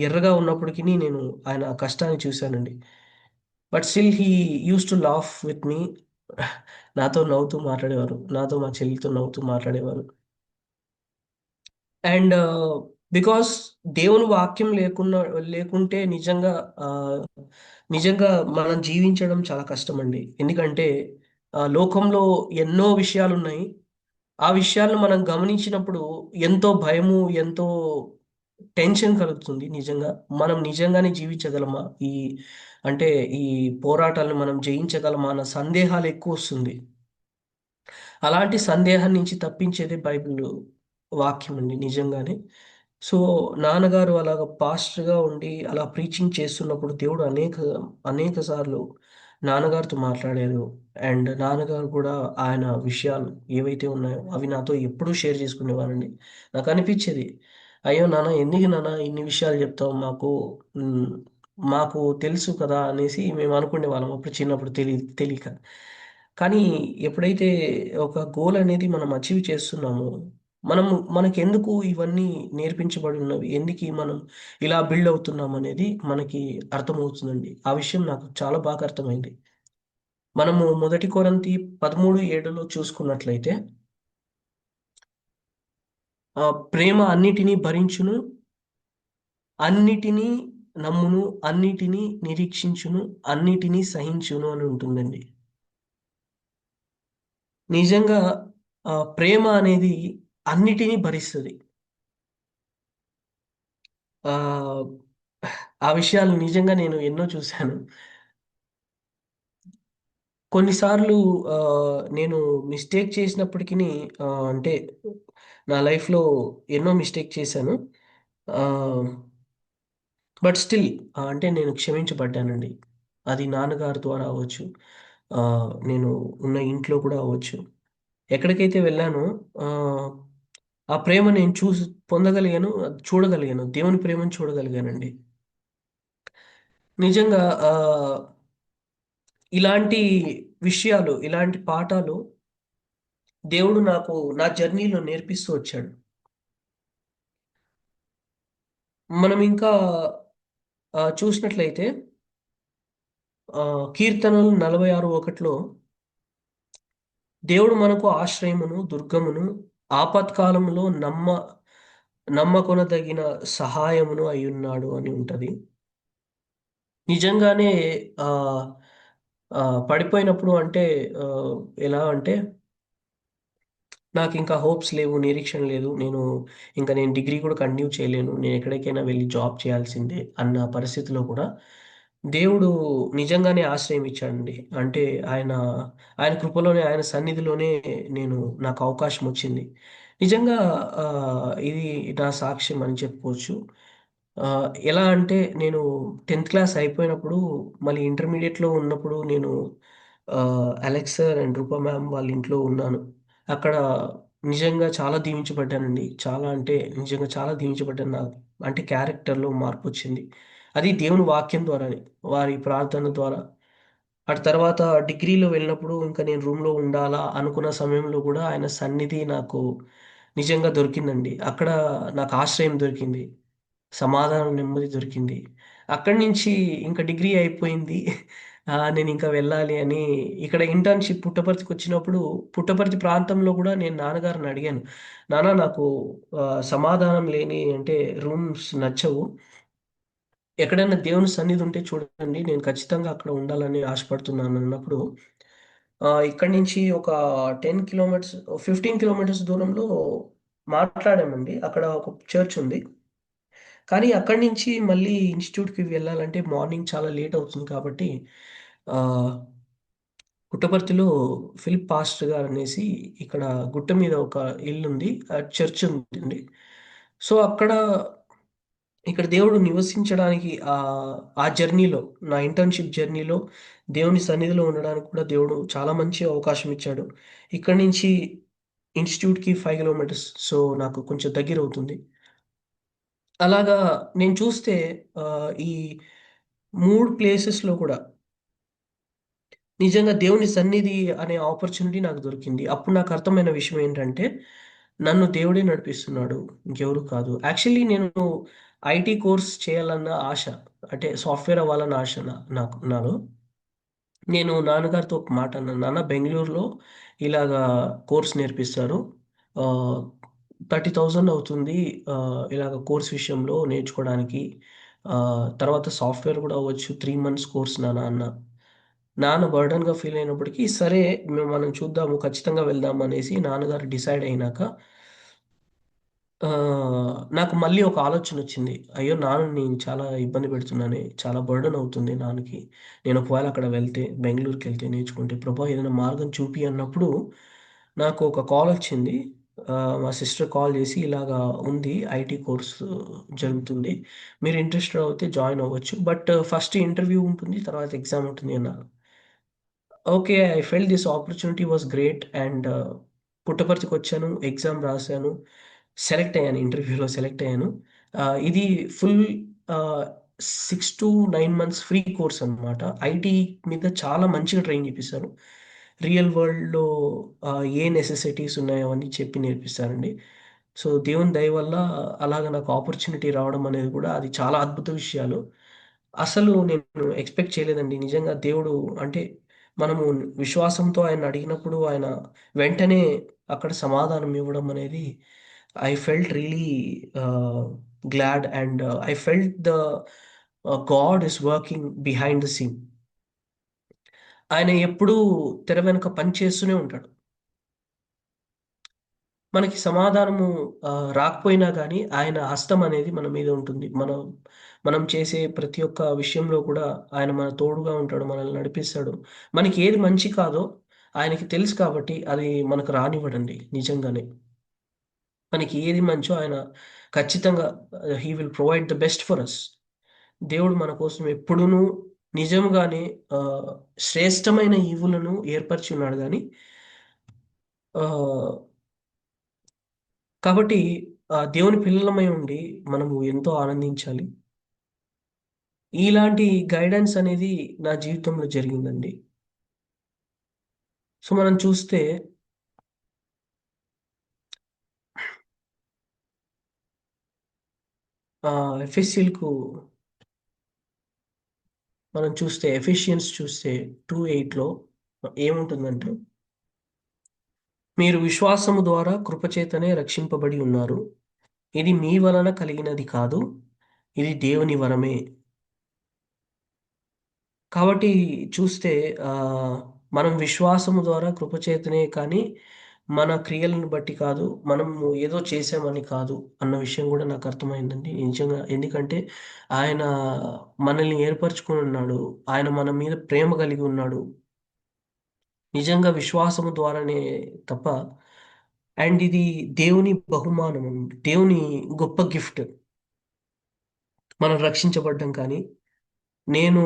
ఎర్రగా ఉన్నప్పటికిని నేను ఆయన కష్టాన్ని చూశానండి. But still he used to laugh with me. నాతో నవ్వుతూ మాట్లాడేవారు. నాతో మా చెల్లితో నవ్వుతూ మాట్లాడేవారు. అండ్ బికాస్ దేవుని వాక్యం లేకుంటే ఆహ్, నిజంగా మనం జీవించడం చాలా కష్టమండి. ఎందుకంటే లోకంలో ఎన్నో విషయాలున్నాయి. ఆ విషయాలను మనం గమనించినప్పుడు ఎంతో భయము, ఎంతో టెన్షన్ కలుగుతుంది నిజంగా. మనం నిజంగానే జీవించగలమా? అంటే ఈ పోరాటాలను మనం జయించగలమా అన్న సందేహాలు ఎక్కువొస్తుంది. అలాంటి సందేహం నుంచి తప్పించేదే బైబిలు వాక్యం అండి నిజంగానే. సో, నాన్నగారు అలాగా పాస్టర్‌గా ఉండి అలా ప్రీచింగ్ చేస్తున్నప్పుడు దేవుడు అనేక సార్లు నాన్నగారితో మాట్లాడారు. అండ్ నాన్నగారు కూడా ఆయన విషయాలు ఏవైతే ఉన్నాయో అవి నాతో ఎప్పుడూ షేర్ చేసుకునేవారండి. నాకనిపిచ్చేది, అయ్యో! నాన్న ఎందుకు నాన్న ఇన్ని విషయాలు చెప్తావు మాకు, హ్మ్, మాకు తెలుసు కదా అనేసి మేము అనుకునేవాళ్ళం అప్పుడు చిన్నప్పుడు తెలీక. కానీ ఎప్పుడైతే ఒక గోల్ అనేది మనం అచీవ్ చేస్తున్నామో, మనకెందుకు ఇవన్నీ నేర్పించబడి ఉన్నవి, ఎందుకు మనం ఇలా బిల్డ్ అవుతున్నాం అనేది మనకి అర్థమవుతుందండి. ఆ విషయం నాకు చాలా బాగా అర్థమైంది. మనము మొదటి కొరింథీ 13:7లో చూసుకున్నట్లయితే ప్రేమ అన్నిటిని భరించును, అన్నిటిని నమ్మును, అన్నిటిని నిరీక్షించును, అన్నిటిని సహించును అని ఉంటుందండి. నిజంగా ప్రేమ అనేది అన్నిటిని భరిస్తది. ఆహ్, ఆ విషయాలు నిజంగా నేను ఎన్నో చూసాను. కొన్నిసార్లు నేను మిస్టేక్ చేసినప్పటికిని, అంటే నా లైఫ్‌లో ఎన్నో మిస్టేక్ చేశాను. ఆహ్, బట్ స్టిల్ అంటే నేను క్షమించబడ్డానండి. అది నాన్నగారి ద్వారా అవ్వచ్చు. నేను ఉన్న ఇంట్లో కూడా అవ్వచ్చు. ఎక్కడికైతే వెళ్ళానో ఆహ్, ఆ ప్రేమ నేను పొందగలిగాను. అది చూడగలిగాను. దేవుని ప్రేమను చూడగలిగానండి. నిజంగా ఇలాంటి విషయాలు, ఇలాంటి పాఠాలు దేవుడు నాకు నా జర్నీలో నేర్పిస్తూ వచ్చాడు. మనం ఇంకా చూసినట్లయితే కీర్తనలు 46:1లో దేవుడు మనకు ఆశ్రయమును, దుర్గమును, ఆపత్కాలములో నమ్మకొనదగిన సహాయమును అయ్యున్నాడు అని ఉంటది. నిజంగానే ఆహ్, పడిపోయినప్పుడు అంటే ఆహ్, ఎలా అంటే నాకింకా హోప్స్ లేవు, నిరీక్షణ లేదు. నేను డిగ్రీ కూడా కంటిన్యూ చేయలేను. నేను ఎక్కడికైనా వెళ్లి జాబ్ చేయాల్సిందే అన్న పరిస్థితిలో కూడా దేవుడు నిజంగానే ఆశ్రయం ఇచ్చాడండి. అంటే ఆయన, ఆయన కృపలోనే, ఆయన సన్నిధిలోనే నాకు అవకాశం వచ్చింది. నిజంగా ఇది నా సాక్ష్యం అని చెప్పుకోవచ్చు. ఎలా అంటే నేను 10థ్ క్లాస్ అయిపోయినప్పుడు మళ్ళీ ఇంటర్మీడియేట్‌లో ఉన్నప్పుడు నేను Alex sir and Rupa ma'am వాళ్ళ ఇంట్లో ఉన్నాను. అక్కడ నిజంగా చాలా దీవించబడ్డానండి. చాలా అంటే నిజంగా చాలా దీవించబడ్డాను. అంటే క్యారెక్టర్‌లో మార్పొచ్చింది. అది దేవుని వాక్యం ద్వారానే. వారి ప్రార్థన ద్వారా. అటు తర్వాత డిగ్రీలో వెళ్ళినప్పుడు ఇంకా నేను రూమ్‌లో ఉండాలా అనుకున్న సమయంలో గూడా ఆయన సన్నిధి నాకు నిజంగా దొరికిందండి. అక్కడ నాకు ఆశ్రయం దొరికింది. సమాధానం, నెమ్మది దొరికింది. అక్కడి నుంచి ఇంక డిగ్రీ అయిపోయింది. నేనింక వెళ్ళాలి అని ఇక్కడ ఇంటర్న్‌షిప్ పుట్టపర్తికొచ్చినప్పుడు, పుట్టపర్తి ప్రాంతంలో గూడా నేను నాన్నగారిని అడిగాను. నాన్న నాకు సమాధానం లేని అంటే రూమ్స్ నచ్చవు. ఎక్కడైనా దేవుని సన్నిధి ఉంటే చూడండి. నేను ఖచ్చితంగా అక్కడ ఉండాలని ఆశపడుతున్నానన్నప్పుడు, ఇక్కడి నుంచి ఒక 10 కిలోమీటర్స్, 15 కిలోమీటర్స్ దూరంలో మాట్లాడామండి. అక్కడ ఒక చర్చ్ ఉంది. కానీ అక్కడి నుంచి మళ్ళీ ఇన్‌స్టిట్యూట్‌కి వెళ్ళాలంటే మార్నింగ్ చాలా లేట్ అవుతుంది కాబట్టి ఆహ్, పుట్టపర్తిలో ఫిలిప్ పాస్టర్ గారనేసి ఇక్కడ గుట్ట మీద ఒక ఇల్లుంది. చర్చ్ ఉందండి. సో, ఇక్కడ దేవుడు నివసించడానికి ఆ జర్నీలో, నా ఇంటర్న్‌షిప్ జర్నీలో దేవుని సన్నిధిలో ఉండడానికి కూడా దేవుడు చాలా మంచి అవకాశం ఇచ్చాడు. ఇక్కడి నుంచి ఇన్‌స్టిట్యూట్‌కి 5 కిలోమీటర్స్. సో, నాకు కొంచెం దగ్గరవుతుంది. అలాగా నేను చూస్తే ఈ 3 ప్లేసెస్‌లో కూడా నిజంగా దేవుని సన్నిధి అనే ఆపర్చునిటీ నాకు దొరికింది. అప్పుడు నాకు అర్థమైన విషయం ఏంటంటే, నన్ను దేవుడే నడిపిస్తున్నాడు. ఇంకెవరు కాదు. యాక్చువల్లీ నేను ఐటీ కోర్స్ చేయాలన్న ఆశ. అంటే సాఫ్ట్‌వేర్ అవ్వాలన్న ఆశ నాలో. నేను నాన్నగారితో ఒక మాట అన్నాను. నాన్న బెంగుళూరులో ఇలాగా కోర్స్ నేర్పిస్తారు. ఆహ్, 30,000 అవుతుంది. ఇలాగ కోర్స్ విషయంలో నేర్చుకోవడానికి. తర్వాత సాఫ్ట్‌వేర్ కూడా అవ్వచ్చు. 3 మంత్స్ కోర్స్ నాన్న అన్నా. నాన్న బర్డెన్‌గా ఫీల్ అయినప్పటికీ, సరే మనం చూద్దాము, ఖచ్చితంగా వెళ్దాం అనేసి నాన్నగారు డిసైడ్ అయినాక నాకు మళ్ళీ ఒక ఆలోచనొచ్చింది. అయ్యో! నాన్నని నేను చాలా ఇబ్బంది పెడుతున్నానే, చాలా బర్డెన్ అవుతుంది నాన్నకి. నేను ఒకవేళ అక్కడ వెళ్తే, బెంగుళూరుకెళ్తే నేర్చుకుంటే, ప్రభా ఏదైనా మార్గం చూపి అన్నప్పుడు నాకు ఒక కాలొచ్చింది. మా సిస్టర్ కాల్ చేసి ఇలాగా ఉంది, ఐటీ కోర్సు జరుగుతుంది. మీరు ఇంట్రెస్టెడ్ అవుతే జాయిన్ అవ్వచ్చు. బట్ ఫస్ట్ ఇంటర్వ్యూ ఉంటుంది. తర్వాత ఎగ్జామ్ ఉంటుంది అన్నారు. Okay. I felt this opportunity was great and పుట్టపర్తికొచ్చాను. ఎగ్జామ్ రాసాను. సెలెక్ట్ అయ్యాను. ఇంటర్వ్యూలో సెలెక్ట్ అయ్యాను. ఇది full ah, 6-9 months free course అనమాట. ఐటీ మీద చాలా మంచిగా ట్రైన్ చేపిస్తారు. రియల్ వరల్డ్‌లో ఏ నెసెసిటీస్ ఉన్నాయో అవన్నీ చెప్పి నేర్పిస్తారండి. సో, దేవుని దయ వల్ల అలాగ నాకు ఆపర్చునిటీ రావడం అనేది కూడా అది చాలా అద్భుత విషయాలు. అసలు నేను ఎక్స్‌పెక్ట్ చేయలేదండి. నిజంగా దేవుడు అంటే మనము విశ్వాసంతో ఆయన్ని అడిగినప్పుడు ఆయన వెంటనే అక్కడ సమాధానం ఇవ్వడం అనేది I felt really ah, glad and I felt God is working behind the scene. ఆయన ఎప్పుడూ తెర వెనుక పని చేస్తూనే ఉంటాడు. మనకి సమాధానము రాకపోయినా గానీ, ఆయన హస్తం అనేది మన మీద ఉంటుంది. మనం చేసే ప్రతి ఒక్క విషయంలో కూడా ఆయన మన తోడుగా ఉంటాడు. మనల్ని నడిపిస్తాడు. మనకి ఏది మంచి కాదో ఆయనకి తెలుసు కాబట్టి అది మనకు రానివ్వడండి నిజంగానే. మనకి ఏది మంచో ఆయన ఖచ్చితంగా he will provide the best for us. దేవుడు మన కోసం ఎప్పుడూను నిజంగానే ఆహ్, శ్రేష్టమైన ఈవులను ఏర్పరిచి ఉన్నాడు గానీ ఆహ్ కాబట్టి దేవుని పిల్లలమై ఉండి మనము ఎంతో ఆనందించాలి. ఇలాంటి గైడెన్స్ అనేది నా జీవితంలో జరిగిందండి. సో, మనం చూస్తే ఎఫెసీయులకు మనం చూస్తే ఎఫిషియన్స్ చూస్తే 2:8లో ఏముంటుందంటే, మీరు విశ్వాసము ద్వారా కృపచేతనే రక్షింపబడి ఉన్నారు. ఇది మీ వలన కలిగినది కాదు. ఇది దేవుని వరమే. కాబట్టి చూస్తే ఆహ్, మనం విశ్వాసము ద్వారా కృపచేతనే కానీ, మన క్రియలను బట్టి కాదు. మనము ఏదో చేశామని కాదు అన్న విషయం గూడా నాకు అర్థమైందండి. నిజంగా. ఎందుకంటే ఆయన మనల్ని ఏర్పరచుకొనున్నాడు. ఆయన మన మీద ప్రేమ కలిగి ఉన్నాడు. నిజంగా విశ్వాసము ద్వారానే తప్ప అండ్ ఇది దేవుని బహుమానం. దేవుని గొప్ప గిఫ్ట్. మనం రక్షించబడ్డం కానీ, నేను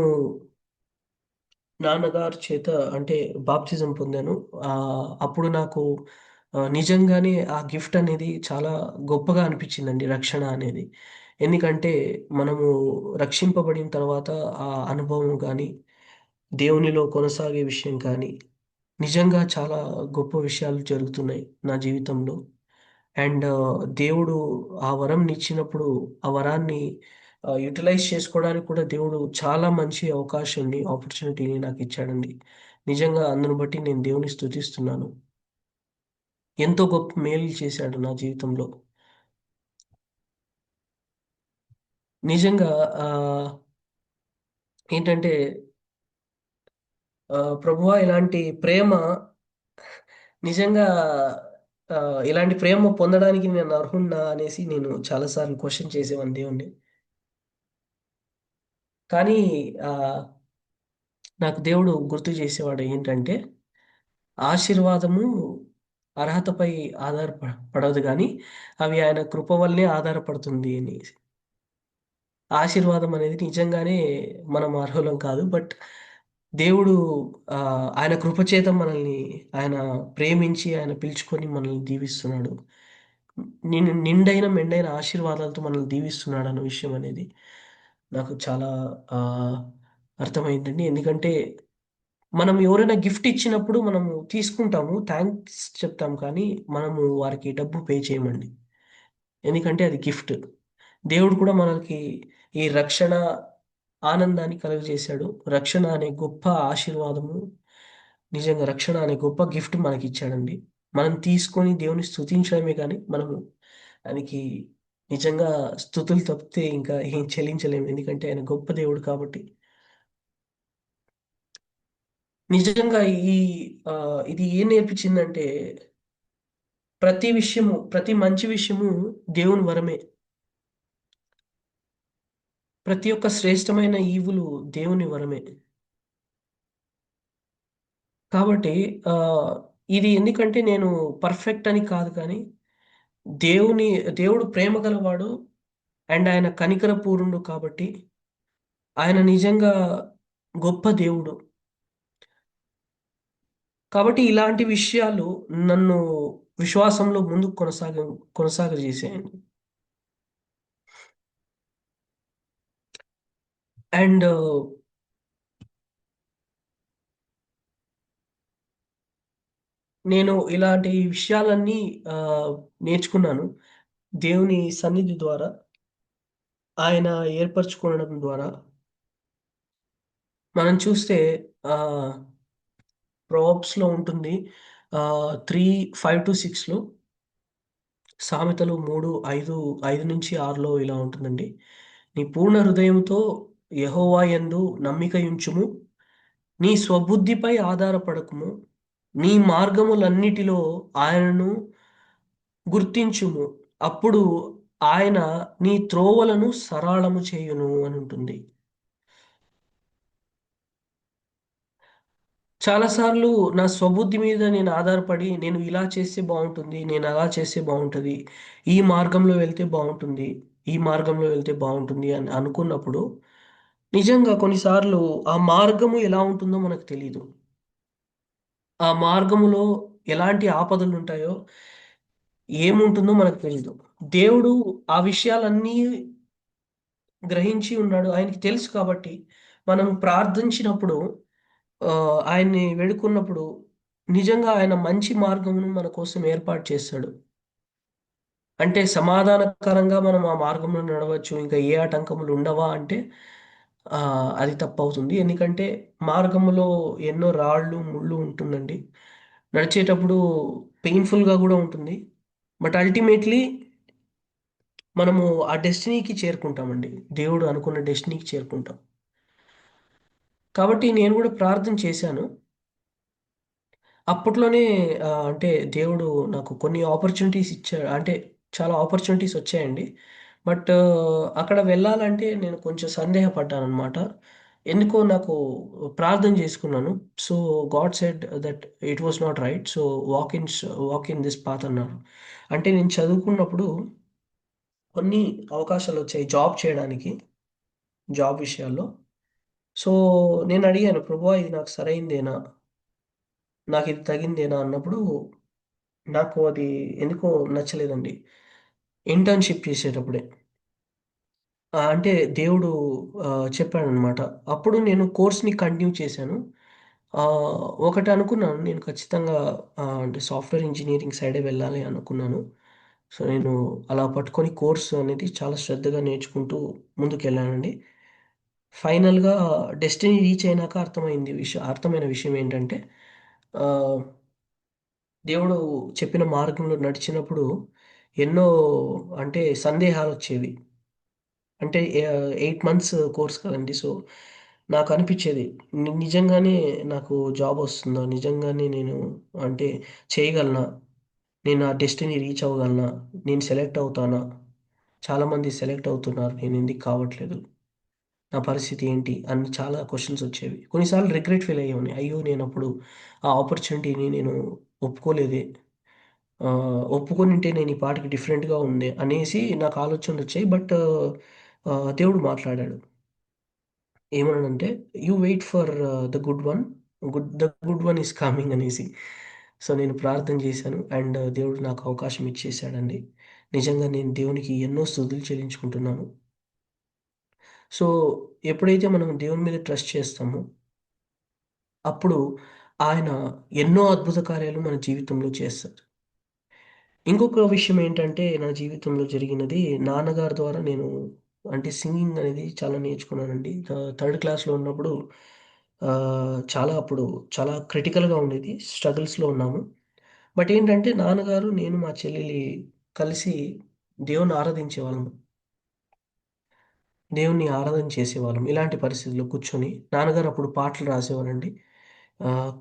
నాన్నగారి చేత అంటే బాప్తిజం పొందాను. అప్పుడు నాకు నిజంగానే ఆ గిఫ్ట్ అనేది చాలా గొప్పగా అనిపించిందండి రక్షణ అనేది. ఎందుకంటే మనము రక్షింపబడిన తర్వాత ఆ అనుభవం గానీ, దేవునిలో కొనసాగే విషయం కానీ, నిజంగా చాలా గొప్ప విషయాలు జరుగుతున్నాయి నా జీవితంలో. అండ్ దేవుడు ఆ వరంనిచ్చినప్పుడు, ఆ వరాన్ని యుటిలైజ్ చేసుకోవడానికి కూడా దేవుడు చాలా మంచి అవకాశాన్ని, ఆపర్చునిటీని నాకిచ్చాడండి. నిజంగా అందును బట్టి నేను దేవుని స్తుతిస్తున్నాను. ఎంతో గొప్ప మేలు చేశాడు నా జీవితంలో. నిజంగా ఆహ్, ఏంటంటే ప్రభువా ఇలాంటి ప్రేమ నిజంగా ఇలాంటి ప్రేమ పొందడానికి నేను అర్హుడినా అనేసి నేను చాలా సార్లు క్వెషన్ చేసేవాడిని దేవుడిని. కానీ ఆహ్, నాకు దేవుడు గుర్తు చేసేవాడు ఏంటంటే, ఆశీర్వాదము అర్హతపై పడదు గానీ, అవి ఆయన కృప వల్లే ఆధారపడుతుంది అనేసి. ఆశీర్వాదం అనేది నిజంగానే మనం అర్హులం కాదు. బట్ దేవుడు ఆయన కృప చేత మనల్ని ఆయన ప్రేమించి, ఆయన పిలుచుకొని మనల్ని దీవిస్తున్నాడు. నిండైన, మెండైన ఆశీర్వాదాలతో మనల్ని దీవిస్తున్నాడన్న విషయం అనేది నాకు చాలా ఆహ్, అర్థమైందండి. ఎందుకంటే మనం ఎవరైనా గిఫ్ట్ ఇచ్చినప్పుడు మనము తీసుకుంటాము. థాంక్స్ చెప్తాం కానీ, మనము వారికి డబ్బు పే చేయమండి. ఎందుకంటే అది గిఫ్ట్. దేవుడు కూడా మనకి ఈ రక్షణ, ఆనందాన్ని కలుగజేశాడు. రక్షణ అనే గొప్ప ఆశీర్వాదము, నిజంగా రక్షణ అనే గొప్ప గిఫ్ట్ మనకిచ్చాడండి. మనం తీసుకొని దేవుని స్తుతించడమే గానీ, మనము ఆయనకి నిజంగా స్తుతులు తప్పితే ఇంకా ఏం చెల్లించలేము. ఎందుకంటే ఆయన గొప్ప దేవుడు కాబట్టి. నిజంగా ఈ ఇది ఏం నేర్పించిందంటే, ప్రతి విషయము, ప్రతి మంచి విషయము దేవుని వరమే. ప్రతి ఒక్క శ్రేష్టమైన ఈవులు దేవుని వరమే. కాబట్టి ఆహ్, ఇది ఎందుకంటే నేను పర్ఫెక్ట్ అని కాదు కానీ, దేవుని దేవుడు ప్రేమ గలవాడు అండ్ ఆయన కనికర పూర్ణుడు కాబట్టి, ఆయన నిజంగా గొప్ప దేవుడు. కాబట్టి ఇలాంటి విషయాలు నన్ను విశ్వాసంలో ముందుకు కొనసాగజేసాయండి. అండ్ నేను ఇలాంటి విషయాలన్నీ నేర్చుకున్నాను దేవుని సన్నిధి ద్వారా, ఆయన ఏర్పరచుకోవడం ద్వారా. మనం చూస్తే ప్రొవర్బ్స్‌లో ఉంటుంది. 3:5-6లో, సామెతలు 3:5-6లో ఇలా ఉంటుందండి. నీ పూర్ణ హృదయంతో యెహోవా యందు నమ్మికయుంచుము. నీ స్వబుద్ధిపై ఆధారపడకుము. నీ మార్గములన్నిటిలో ఆయనను గుర్తించుము. అప్పుడు ఆయన నీ త్రోవలను సరళము చేయును అని ఉంటుంది. చాలా సార్లు నా స్వబుద్ధి మీద నేను ఆధారపడి, నేను ఇలా చేస్తే బావుంటుంది, నేను అలా చేస్తే బావుంటది, ఈ మార్గంలో వెళ్తే బావుంటుంది, ఈ మార్గంలో వెళ్తే బావుంటుంది అని అనుకున్నప్పుడు, నిజంగా కొన్నిసార్లు ఆ మార్గము ఎలా ఉంటుందో మనకు తెలీదు. ఆ మార్గములో ఎలాంటి ఆపదలుంటాయో, ఏముంటుందో మనకు తెలీదు. దేవుడు ఆ విషయాలన్నీ గ్రహించి ఉన్నాడు. ఆయనకి తెలుసు కాబట్టి, మనం ప్రార్థించినప్పుడు, ఆయన్ని వేడుకున్నప్పుడు నిజంగా ఆయన మంచి మార్గమును మన కోసం ఏర్పాటు చేస్తాడు. అంటే సమాధానకరంగా మనం ఆ మార్గంలో నడవచ్చు. ఇంకా ఏ ఆటంకములు ఉండవా అంటే అది తప్పవుతుంది. ఎందుకంటే మార్గములో ఎన్నో రాళ్ళు, ముళ్ళు ఉంటుందండి. నడిచేటప్పుడు పెయిన్‌ఫుల్‌గా గూడా ఉంటుంది. బట్ అల్టిమేట్‌లీ మనము ఆ డెస్టినీకి చేరుకుంటామండి. దేవుడు అనుకున్న డెస్టినీకి చేరుకుంటాం. కాబట్టి నేను గూడా ప్రార్థన చేశాను. అప్పట్లోనే అంటే దేవుడు నాకు కొన్ని ఆపర్చునిటీస్ ఇచ్చాడు. అంటే చాలా ఆపర్చునిటీస్ వచ్చాయండి. బట్ అక్కడ వెళ్ళాలంటే నేను కొంచెం సందేహపడ్డాననమాట. ఎందుకో నాకు ప్రార్థన చేసుకున్నాను. So, God said that it was not right. So, walk in this path అన్నారు. అంటే నేను చదువుకున్నప్పుడు కొన్ని అవకాశాలొచ్చాయి జాబ్ చేయడానికి, జాబ్ విషయాల్లో. సో, నేనడిగాను, ప్రభువా ఇది నాకు సరైందేనా? నాకిది తగిందేనా అన్నప్పుడు నాకు అది ఎందుకో నచ్చలేదండి. ఇంటర్న్‌షిప్ చేసేటప్పుడే. అంటే దేవుడు చెప్పాడనమాట. అప్పుడు నేను కోర్స్‌ని కంటిన్యూ చేశాను. ఒకటి అనుకున్నాను నేను ఖచ్చితంగా, అంటే సాఫ్ట్‌వేర్ ఇంజినీరింగ్ సైడే వెళ్ళాలి అనుకున్నాను. సో, నేను అలా పట్టుకొని కోర్స్ అనేది చాలా శ్రద్ధగా నేర్చుకుంటూ ముందుకెళ్ళానండి. ఫైనల్‌గా డెస్టినీ రీచ్ అయినాక అర్థమైన విషయం ఏంటంటే, ఆహ్ దేవుడు చెప్పిన మార్గంలో నడిచినప్పుడు ఎన్నో అంటే సందేహాలొచ్చేవి. అంటే 8 మంత్స్ కోర్స్ కదండీ. సో, నాకనిపిచ్చేది నిజంగానే నాకు జాబొస్తుందా? నిజంగానే నేను అంటే చేయగలనా? నేను ఆ డెస్టినీ రీచ్ అవ్వగలనా? నేను సెలెక్ట్ అవుతానా? చాలామంది సెలెక్ట్ అవుతున్నారు. నేనెందుకు కావట్లేదు? నా పరిస్థితి ఏంటి? అని చాలా క్వెషన్సొచ్చేవి. కొన్నిసార్లు రిగ్రెట్ ఫీల్ అయ్యేవాడిని. అయ్యో! నేనప్పుడు ఆ ఆపర్చునిటీని నేను ఒప్పుకోలేదే. ఒప్పుకొనుంటే నేను ఈ పాటికి డిఫరెంట్‌గా ఉండే అనేసి నాకు ఆలోచనలొచ్చాయి. బట్ దేవుడు మాట్లాడాడు. ఏమన్నాడంటే, "you wait for the good one. The good one is coming" అనేసి. సో, నేను ప్రార్థన చేశాను. అండ్ దేవుడు నాకు అవకాశం ఇచ్చేసాడండి. నిజంగా నేను దేవునికి ఎన్నో స్తుతులు చెల్లించుకుంటున్నాను. సో, ఎప్పుడైతే మనం దేవుని మీద ట్రస్ట్ చేస్తామో, అప్పుడు ఆయన ఎన్నో అద్భుత కార్యాలు మన జీవితంలో చేస్తారు. ఇంకొక విషయం ఏంటంటే, నా జీవితంలో జరిగినది నాన్నగారి ద్వారా నేను అంటే సింగింగ్ అనేది చాలా నేర్చుకున్నానండి. థర్డ్ క్లాస్‌లో ఉన్నప్పుడు అప్పుడు చాలా క్రిటికల్‌గా ఉండేది. స్ట్రగుల్స్‌లో ఉన్నాము. బట్ ఏంటంటే నాన్నగారు, నేను, మా చెల్లెలి కలిసి దేవుడిని ఆరాధించేవాళ్ళము. దేవుడిని ఆరాధన చేసేవాళ్ళం. ఇలాంటి పరిస్థితుల్లో కూర్చొని నాన్నగారు అప్పుడు పాటలు రాసేవారండి.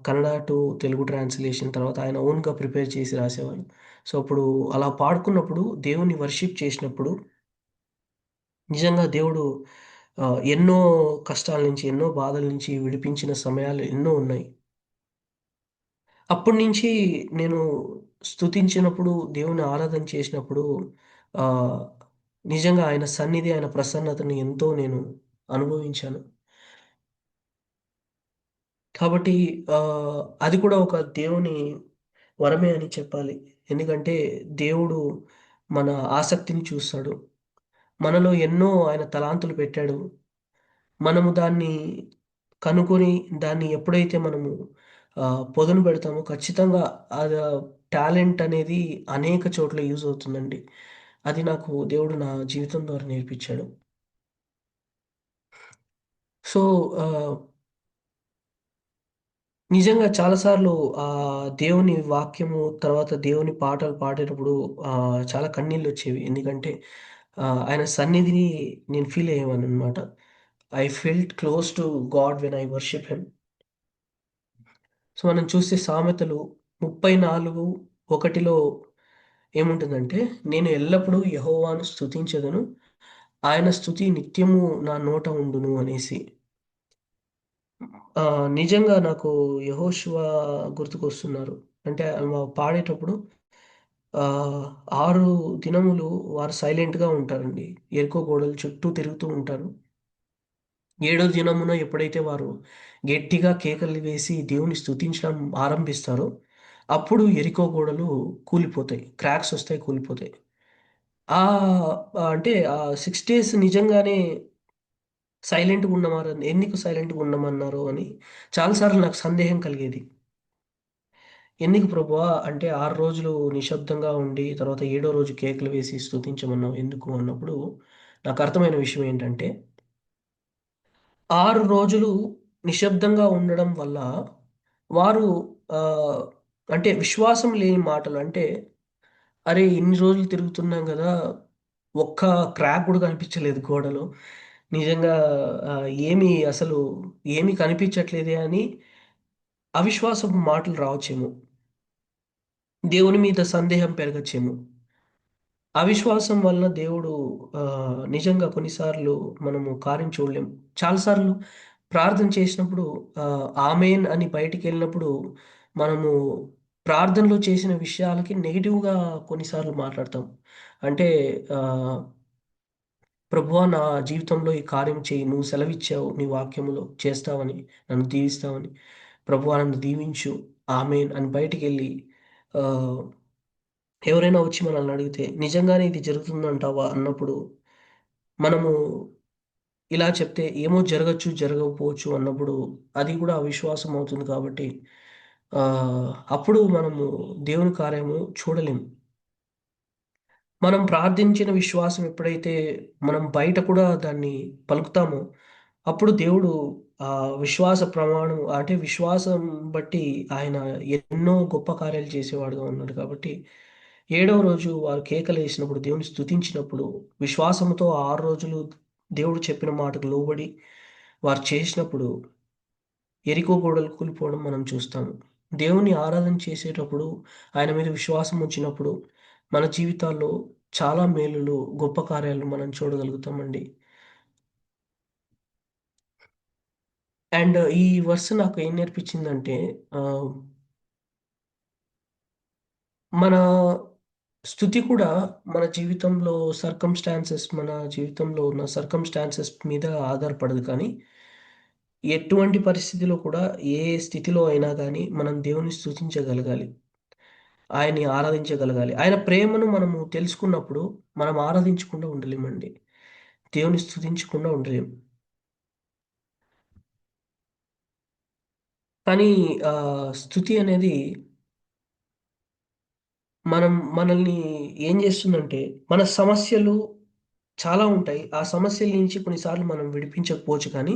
కన్నడ టు తెలుగు ట్రాన్స్‌లేషన్ తర్వాత ఆయన ఓన్‌గా ప్రిపేర్ చేసి రాసేవాళ్ళు. సో, అప్పుడు అలా పాడుకున్నప్పుడు దేవుని వర్షిప్ చేసినప్పుడు నిజంగా దేవుడు ఎన్నో కష్టాల నుంచి, ఎన్నో బాధల నుంచి విడిపించిన సమయాలు ఎన్నో ఉన్నాయి. అప్పటినుంచి నేను స్తుతించినప్పుడు, దేవుని ఆరాధన చేసినప్పుడు ఆహ్, నిజంగా ఆయన సన్నిధి, ఆయన ప్రసన్నతని ఎంతో నేను అనుభవించాను. కాబట్టి అది కూడా ఒక దేవుని వరమే అని చెప్పాలి. ఎందుకంటే దేవుడు మన ఆసక్తిని చూస్తాడు. మనలో ఎన్నో ఆయన తలాంతులు పెట్టాడు. మనము దాన్ని కనుక్కొని దాన్ని ఎప్పుడైతే మనము పొదును పెడతామో ఖచ్చితంగా అది టాలెంట్ అనేది అనేక చోట్ల యూజ్ అవుతుందండి. అది నాకు దేవుడు నా జీవితం ద్వారా నేర్పించాడు. సో, ఆహ్, నిజంగా చాలా సార్లు దేవుని వాక్యము, తర్వాత దేవుని పాటలు పాడేటప్పుడు చాలా కన్నీళ్ళొచ్చేవి. ఎందుకంటే ఆయన సన్నిధిని నేను ఫీల్ అయ్యేవాడిననమాట. I felt close to God when I worship him. So, మనం చూస్తే సామెతలు 34:1లో ఏముంటుందంటే, నేను ఎల్లప్పుడూ యెహోవాను స్తుతించెదను. ఆయన స్తుతి నిత్యము నా నోట ఉండును అనేసి. నిజంగా నాకు యెహోషువ గుర్తుకొస్తున్నారు. అంటే పాడేటప్పుడు ఆహ్, 6 దినములు వారు సైలెంట్‌గా ఉంటారండి. యెరికో గోడల చుట్టూ తిరుగుతూ ఉంటారు. ఏడో దినమున ఎప్పుడైతే వారు గట్టిగా కేకలు వేసి దేవుని స్తుతించడం ఆరంభిస్తారో, అప్పుడు యెరికో గోడలు కూలిపోతాయి. క్రాక్స్ ఒస్తాయి, కూలిపోతాయి. అంటే 6 డేస్ నిజంగానే సైలెంట్‌గా ఎందుకు సైలెంట్‌గా ఉండమన్నారు అని చాలా సార్లు నాకు సందేహం కలిగేది. ఎందుకు ప్రభువా అంటే 6 రోజులు నిశ్శబ్దంగా ఉండి, తర్వాత ఏడో రోజు కేకలు వేసి స్తుతించమన్నావు ఎందుకు అన్నప్పుడు, నాకు అర్థమైన విషయం ఏంటంటే 6 రోజులు నిశ్శబ్దంగా ఉండడం వల్ల వారు ఆహ్, అంటే విశ్వాసం లేని మాటలు అంటే, "అరే! ఇన్ని రోజులు తిరుగుతున్నాం గదా! ఒక్క క్రాక్ గూడా కనిపించలేదు గోడలో. నిజంగా అసలు ఏమీ కనిపించట్లేదే" అని అవిశ్వాసపు మాటలు రావచ్చేమో. దేవుని మీద సందేహం పెరగచ్చేమో. అవిశ్వాసం వలన దేవుడు నిజంగా కొన్నిసార్లు మనము కార్యం చూడలేం. చాలా సార్లు ప్రార్థన చేసినప్పుడు ఆమేన్ అని బయటికెళ్ళినప్పుడు మనము ప్రార్థనలో చేసిన విషయాలకి నెగెటివ్‌గా కొన్నిసార్లు మాట్లాడతాం. అంటే ఆహ్, ప్రభువా! నా జీవితంలో ఈ కార్యం చెయ్యి. నువ్వు సెలవిచ్చావు నీ వాక్యములో చేస్తావని, నన్ను దీవిస్తావని. ప్రభువా! నన్ను దీవించు. ఆమేన్ అని బయటికెళ్ళి ఆహ్, ఎవరైనా వచ్చి మనల్ని అడిగితే, నిజంగానే ఇది జరుగుతుందంటావా అన్నప్పుడు, మనము ఇలా చెప్తే ఏమో జరగచ్చు, జరగకపోవచ్చు అన్నప్పుడు అది కూడా అవిశ్వాసం అవుతుంది కాబట్టి అప్పుడు మనము దేవుని కార్యము చూడలేము. మనం ప్రార్థించిన విశ్వాసం ఎప్పుడైతే మనం బయట కూడా దాన్ని పలుకుతామో, అప్పుడు దేవుడు విశ్వాస ప్రమాణం అంటే విశ్వాసం బట్టి ఆయన ఎన్నో గొప్ప కార్యాలు చేసేవాడుగా ఉన్నాడు కాబట్టి, ఏడవ రోజు వారు కేకలేసినప్పుడు, దేవుని స్తుతించినప్పుడు, విశ్వాసంతో 6 రోజులు దేవుడు చెప్పిన మాటకు లోబడి వారు చేసినప్పుడు యెరికో గోడలు కూలిపోవడం మనం చూస్తాము. దేవుని ఆరాధన చేసేటప్పుడు, ఆయన మీద విశ్వాసం ఉంచినప్పుడు, మన జీవితాల్లో చాలా మేలులు, గొప్ప కార్యాలు మనం చూడగలుగుతామండి. అండ్ ఈ వర్స్ నాకు ఏం నేర్పించిందంటే ఆహ్, మన స్థుతి కూడా మన జీవితంలో మన జీవితంలో ఉన్న సర్కమ్‌స్టాన్సెస్ మీద ఆధారపడదు కానీ, ఎటువంటి పరిస్థితిలో కూడా, ఏ స్థితిలో అయినా గానీ, మనం దేవుని స్తుతించగలగాలి. ఆయన్ని ఆరాధించగలగాలి. ఆయన ప్రేమను మనము తెలుసుకున్నప్పుడు, మనం ఆరాధించకుండా ఉండలేమండి. దేవుని స్తుతించకుండా ఉండలేం. కానీ స్తుతి అనేది మనల్ని ఏం జేస్తుందంటే, మన సమస్యలు చాలా ఉంటాయి. ఆ సమస్యల నుంచి కొన్నిసార్లు మనం విడిపించకపోవచ్చు కానీ,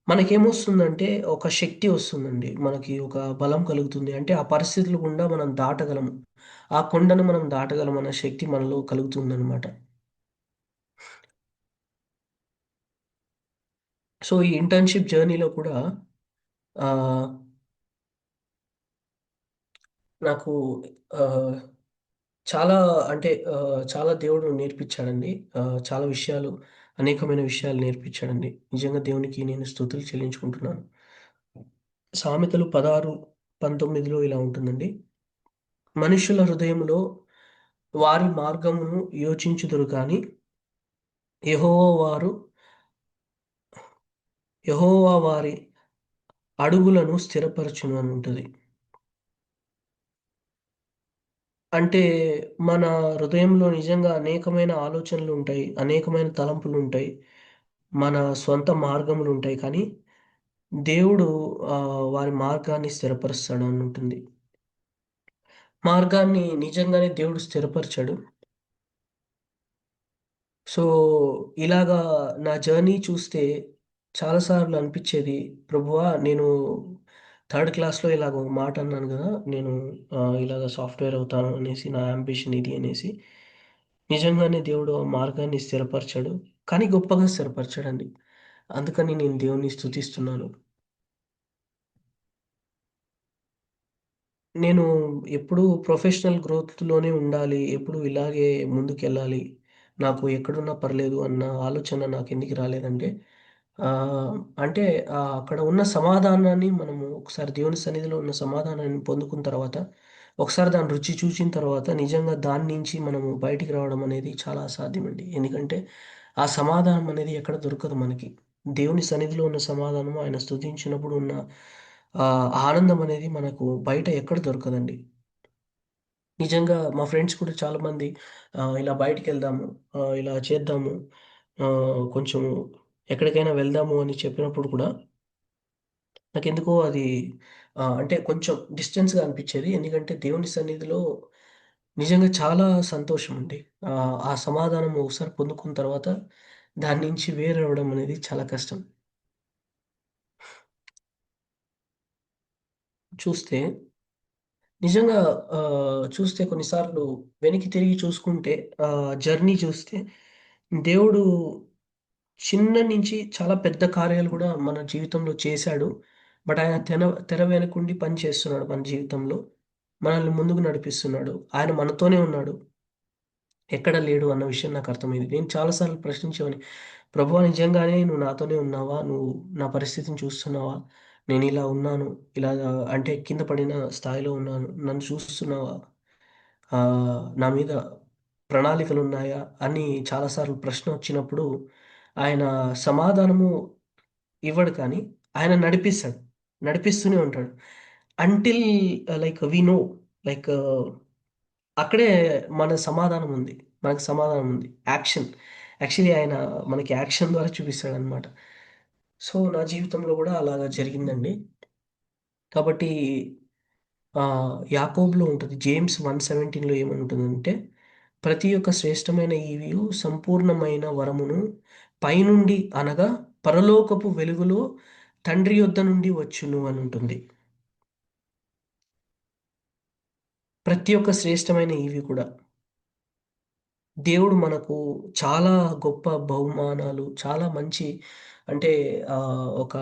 మనకేమొస్తుందంటే ఒక శక్తి వస్తుందండి. మనకి ఒక బలం కలుగుతుంది. అంటే ఆ పరిస్థితులు గుండా మనం దాటగలము. ఆ కొండను మనం దాటగలం అన్న శక్తి మనలో కలుగుతుందనమాట. సో, ఈ ఇంటర్న్‌షిప్ జర్నీలో కూడా ఆహ్, నాకు ఆహ్, చాలా అంటే చాలా దేవుడు నేర్పించాడండి. చాలా విషయాలు, అనేకమైన విషయాలు నేర్పించాడండి. నిజంగా దేవునికి నేను స్తుతులు చెల్లించుకుంటున్నాను. సామెతలు 16, 19లో ఇలా ఉంటుందండి. మనుషుల హృదయములో వారి మార్గమును యోచించుదురు గాని, యెహోవా వారు యెహోవా వారి అడుగులను స్థిరపరచును అని ఉంటుంది. అంటే మన హృదయంలో నిజంగా అనేకమైన ఆలోచనలు ఉంటాయి. అనేకమైన తలంపులు ఉంటాయి. మన స్వంత మార్గములు ఉంటాయి. కానీ దేవుడు వారి మార్గాన్ని స్థిరపరుస్తాడని ఉంటుంది. మార్గాన్ని నిజంగానే దేవుడు స్థిరపరిచాడు. సో, ఇలాగా నా జర్నీ చూస్తే చాలా సార్లు అనిపిచ్చేది, ప్రభువా! నేను థర్డ్ క్లాస్‌లో ఇలాగ ఒక మాట అన్నాను గదా! నేను ఇలాగ సాఫ్ట్‌వేర్ అవుతాను అనేసి, నా యాంబిషన్ ఇది అనేసి. నిజంగానే దేవుడు ఆ మార్గాన్ని స్థిరపరిచాడు. కానీ గొప్పగా స్థిరపరిచాడండి. అందుకని నేను దేవుడిని స్తుతిస్తున్నాను. నేను ఎప్పుడూ ప్రొఫెషనల్ గ్రోత్‌లోనే ఉండాలి. ఎప్పుడు ఇలాగే ముందుకెళ్ళాలి. నాకు ఎక్కడున్నా పర్లేదు అన్న ఆలోచన నాకెందుకు రాలేదంటే, అంటే అక్కడ ఉన్న సమాధానాన్ని మనము ఒకసారి దేవుని సన్నిధిలో ఉన్న సమాధానాన్ని పొందుకున్న తర్వాత, ఒకసారి దాని రుచి చూచిన తర్వాత నిజంగా దాని నుంచి మనము బయటికి రావడం అనేది చాలా అసాధ్యమండి. ఎందుకంటే, ఆ సమాధానం అనేది ఎక్కడ దొరకదు మనకి. దేవుని సన్నిధిలో ఉన్న సమాధానము, ఆయన స్తుతించినప్పుడు ఉన్న ఆనందం అనేది మనకు బయట ఎక్కడ దొరకదండి. నిజంగా మా ఫ్రెండ్స్ కూడా చాలామంది ఇలా బయటికెళ్దాము, ఇలా చేద్దాము, కొంచెం ఎక్కడికైనా వెళ్దాము అని చెప్పినప్పుడు కూడా నాకెందుకో అది అంటే కొంచెం డిస్టెన్స్‌గా అనిపిచ్చేది. ఎందుకంటే దేవుని సన్నిధిలో నిజంగా చాలా సంతోషమండి. ఆ సమాధానం ఒకసారి పొందుకున్న తర్వాత దాని నుంచి వేరవ్వడం అనేది చాలా కష్టం. చూస్తే నిజంగా చూస్తే కొన్నిసార్లు వెనక్కి తిరిగి చూసుకుంటే జర్నీ చూస్తే దేవుడు చిన్న నుంచి చాలా పెద్ద కార్యాలు గూడా మన జీవితంలో చేశాడు. బట్ ఆయన తెర వెనకుండి పని చేస్తున్నాడు మన జీవితంలో. మనల్ని ముందుకు నడిపిస్తున్నాడు. ఆయన మనతోనే ఉన్నాడు. ఎక్కడ లేడు అన్న విషయం నాకు అర్థమైంది. నేను చాలా సార్లు ప్రశ్నించేవాడిని. ప్రభువా! నిజంగానే నువ్వు నాతోనే ఉన్నావా? నువ్వు నా పరిస్థితిని చూస్తున్నావా? నేనిలా ఉన్నాను. ఇలాగా అంటే కింద పడిన స్థాయిలో ఉన్నాను. నన్ను చూస్తున్నావా? నా మీద ప్రణాళికలున్నాయా? అని చాలా సార్లు ప్రశ్న వచ్చినప్పుడు ఆయన సమాధానము ఇవ్వడు కానీ, ఆయన నడిపిస్తాడు. నడిపిస్తూనే ఉంటాడు. Until like we know like అక్కడే మన సమాధానం ఉంది. మనకు సమాధానం ఉంది. యాక్షన్. యాక్చువల్లీ ఆయన మనకి యాక్షన్ ద్వారా చూపిస్తాడనమాట. సో, నా జీవితంలో గూడా అలాగా జరిగిందండి. కాబట్టి యాకోబులో ఉంటది. జేమ్స్ 1:17లో ఏముంటుందంటే, ప్రతి ఒక్క శ్రేష్టమైన ఈవియు సంపూర్ణమైన వరమును పైనుండి అనగా పరలోకపు వెలుగులో తండ్రి యొద్ద నుండి వచ్చును అనుంటుంది. ప్రతి ఒక్క శ్రేష్టమైన ఈవి కూడా. దేవుడు మనకు చాలా గొప్ప బహుమానాలు, చాలా మంచి అంటే ఒక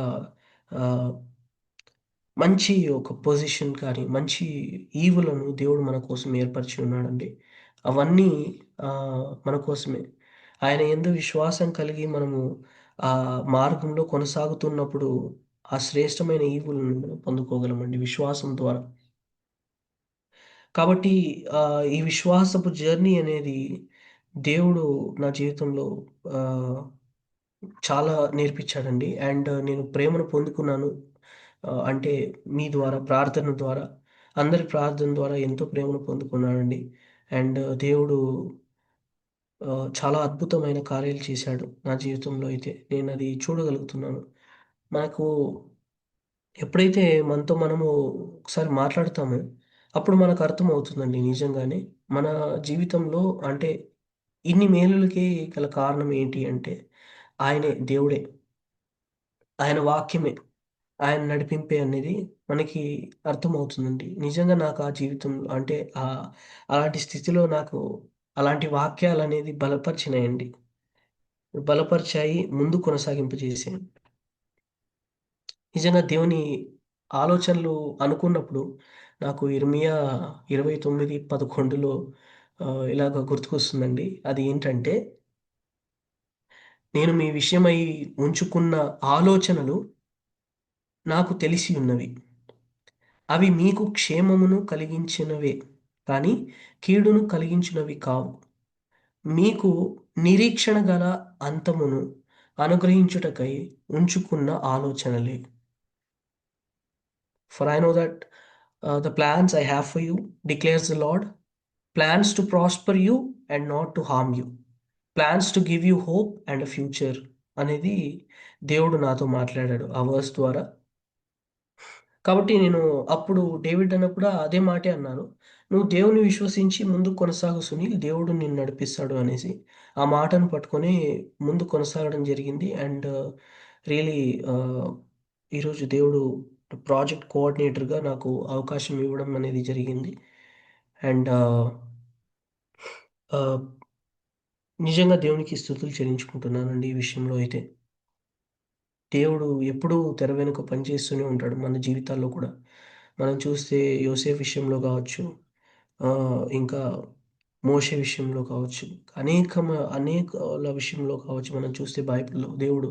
ఆహ్, మంచి ఒక పొజిషన్ కానీ, మంచి ఈవులను దేవుడు మన కోసం ఏర్పరిచి ఉన్నాడండి. అవన్నీ మన కోసమే. ఆయన యందు విశ్వాసం కలిగి మనము మార్గంలో కొనసాగుతున్నప్పుడు, ఆ శ్రేష్టమైన ఈవులను మనం పొందుకోగలమండి విశ్వాసం ద్వారా. కాబట్టి ఈ విశ్వాసపు జర్నీ అనేది దేవుడు నా జీవితంలో ఆహ్, చాలా నేర్పించాడండి. అండ్ నేను ప్రేమను పొందుకున్నాను. అంటే మీ ద్వారా, ప్రార్థన ద్వారా, అందరి ప్రార్థన ద్వారా ఎంతో ప్రేమను పొందుకున్నానండి. అండ్ దేవుడు చాలా అద్భుతమైన కార్యాలు చేశాడు నా జీవితంలో అయితే. నేనది చూడగలుగుతున్నాను. మనకు ఎప్పుడైతే మనతో మనము ఒకసారి మాట్లాడతామో, అప్పుడు మనకు అర్థమవుతుందండి నిజంగానే. మన జీవితంలో అంటే ఇన్ని మేలులకి గల కారణం ఏంటి అంటే, ఆయనే దేవుడే. ఆయన వాక్యమే. ఆయన నడిపింపే అనేది మనకి అర్థమవుతుందండి. నిజంగా నాకు ఆ జీవితంలో అంటే అలాంటి స్థితిలో నాకు అలాంటి వాక్యాలనేది బలపరిచినాయండి. బలపరిచాయి, ముందు కొనసాగింపజేసాయి. నిజంగా దేవుని ఆలోచనలు అనుకున్నప్పుడు నాకు ఇర్మియా 29:11లో ఇలాగ గుర్తుకొస్తుందండి. అది ఏంటంటే, నేను మీ విషయమై ఉంచుకున్న ఆలోచనలు నాకు తెలిసి ఉన్నవి. అవి మీకు క్షేమమును కలిగించినవే కానీ కీడును కలిగించినవి కావు. మీకు నిరీక్షణ గల అంతమును అనుగ్రహించుటకై ఉంచుకున్న ఆలోచనలే. For I know that the plans I have for you, declares the Lord, plans to prosper you and not to harm you, plans to give you hope and a future అనేది దేవుడు నాతో మాట్లాడాడు ఆ వర్స్ ద్వారా. కాబట్టి నేను అప్పుడు David అన్నప్పుడు అదే మాటే అన్నాను. నువ్వు దేవుని విశ్వసించి ముందుకు కొనసాగు సునీల్, దేవుడు నిన్ను నడిపిస్తాడు అనేసి. ఆ మాటను పట్టుకొని ముందుకు కొనసాగడం జరిగింది. అండ్ రియలీ ఈరోజు దేవుడు ప్రాజెక్ట్ కోఆర్డినేటర్‌గా నాకు అవకాశం ఇవ్వడం అనేది జరిగింది. అండ్ నిజంగా దేవునికి స్తుతులు చెల్లించుకుంటున్నానండి ఈ విషయంలో అయితే. దేవుడు ఎప్పుడూ తెర వెనుక పనిచేస్తూనే ఉంటాడు మన జీవితాల్లో కూడా. మనం చూస్తే యోసేపు విషయంలో కావచ్చు, ఇంకా మోషే విషయంలో కావచ్చు, అనేకాల విషయంలో కావచ్చు, మనం చూస్తే బైబిల్‌లో దేవుడు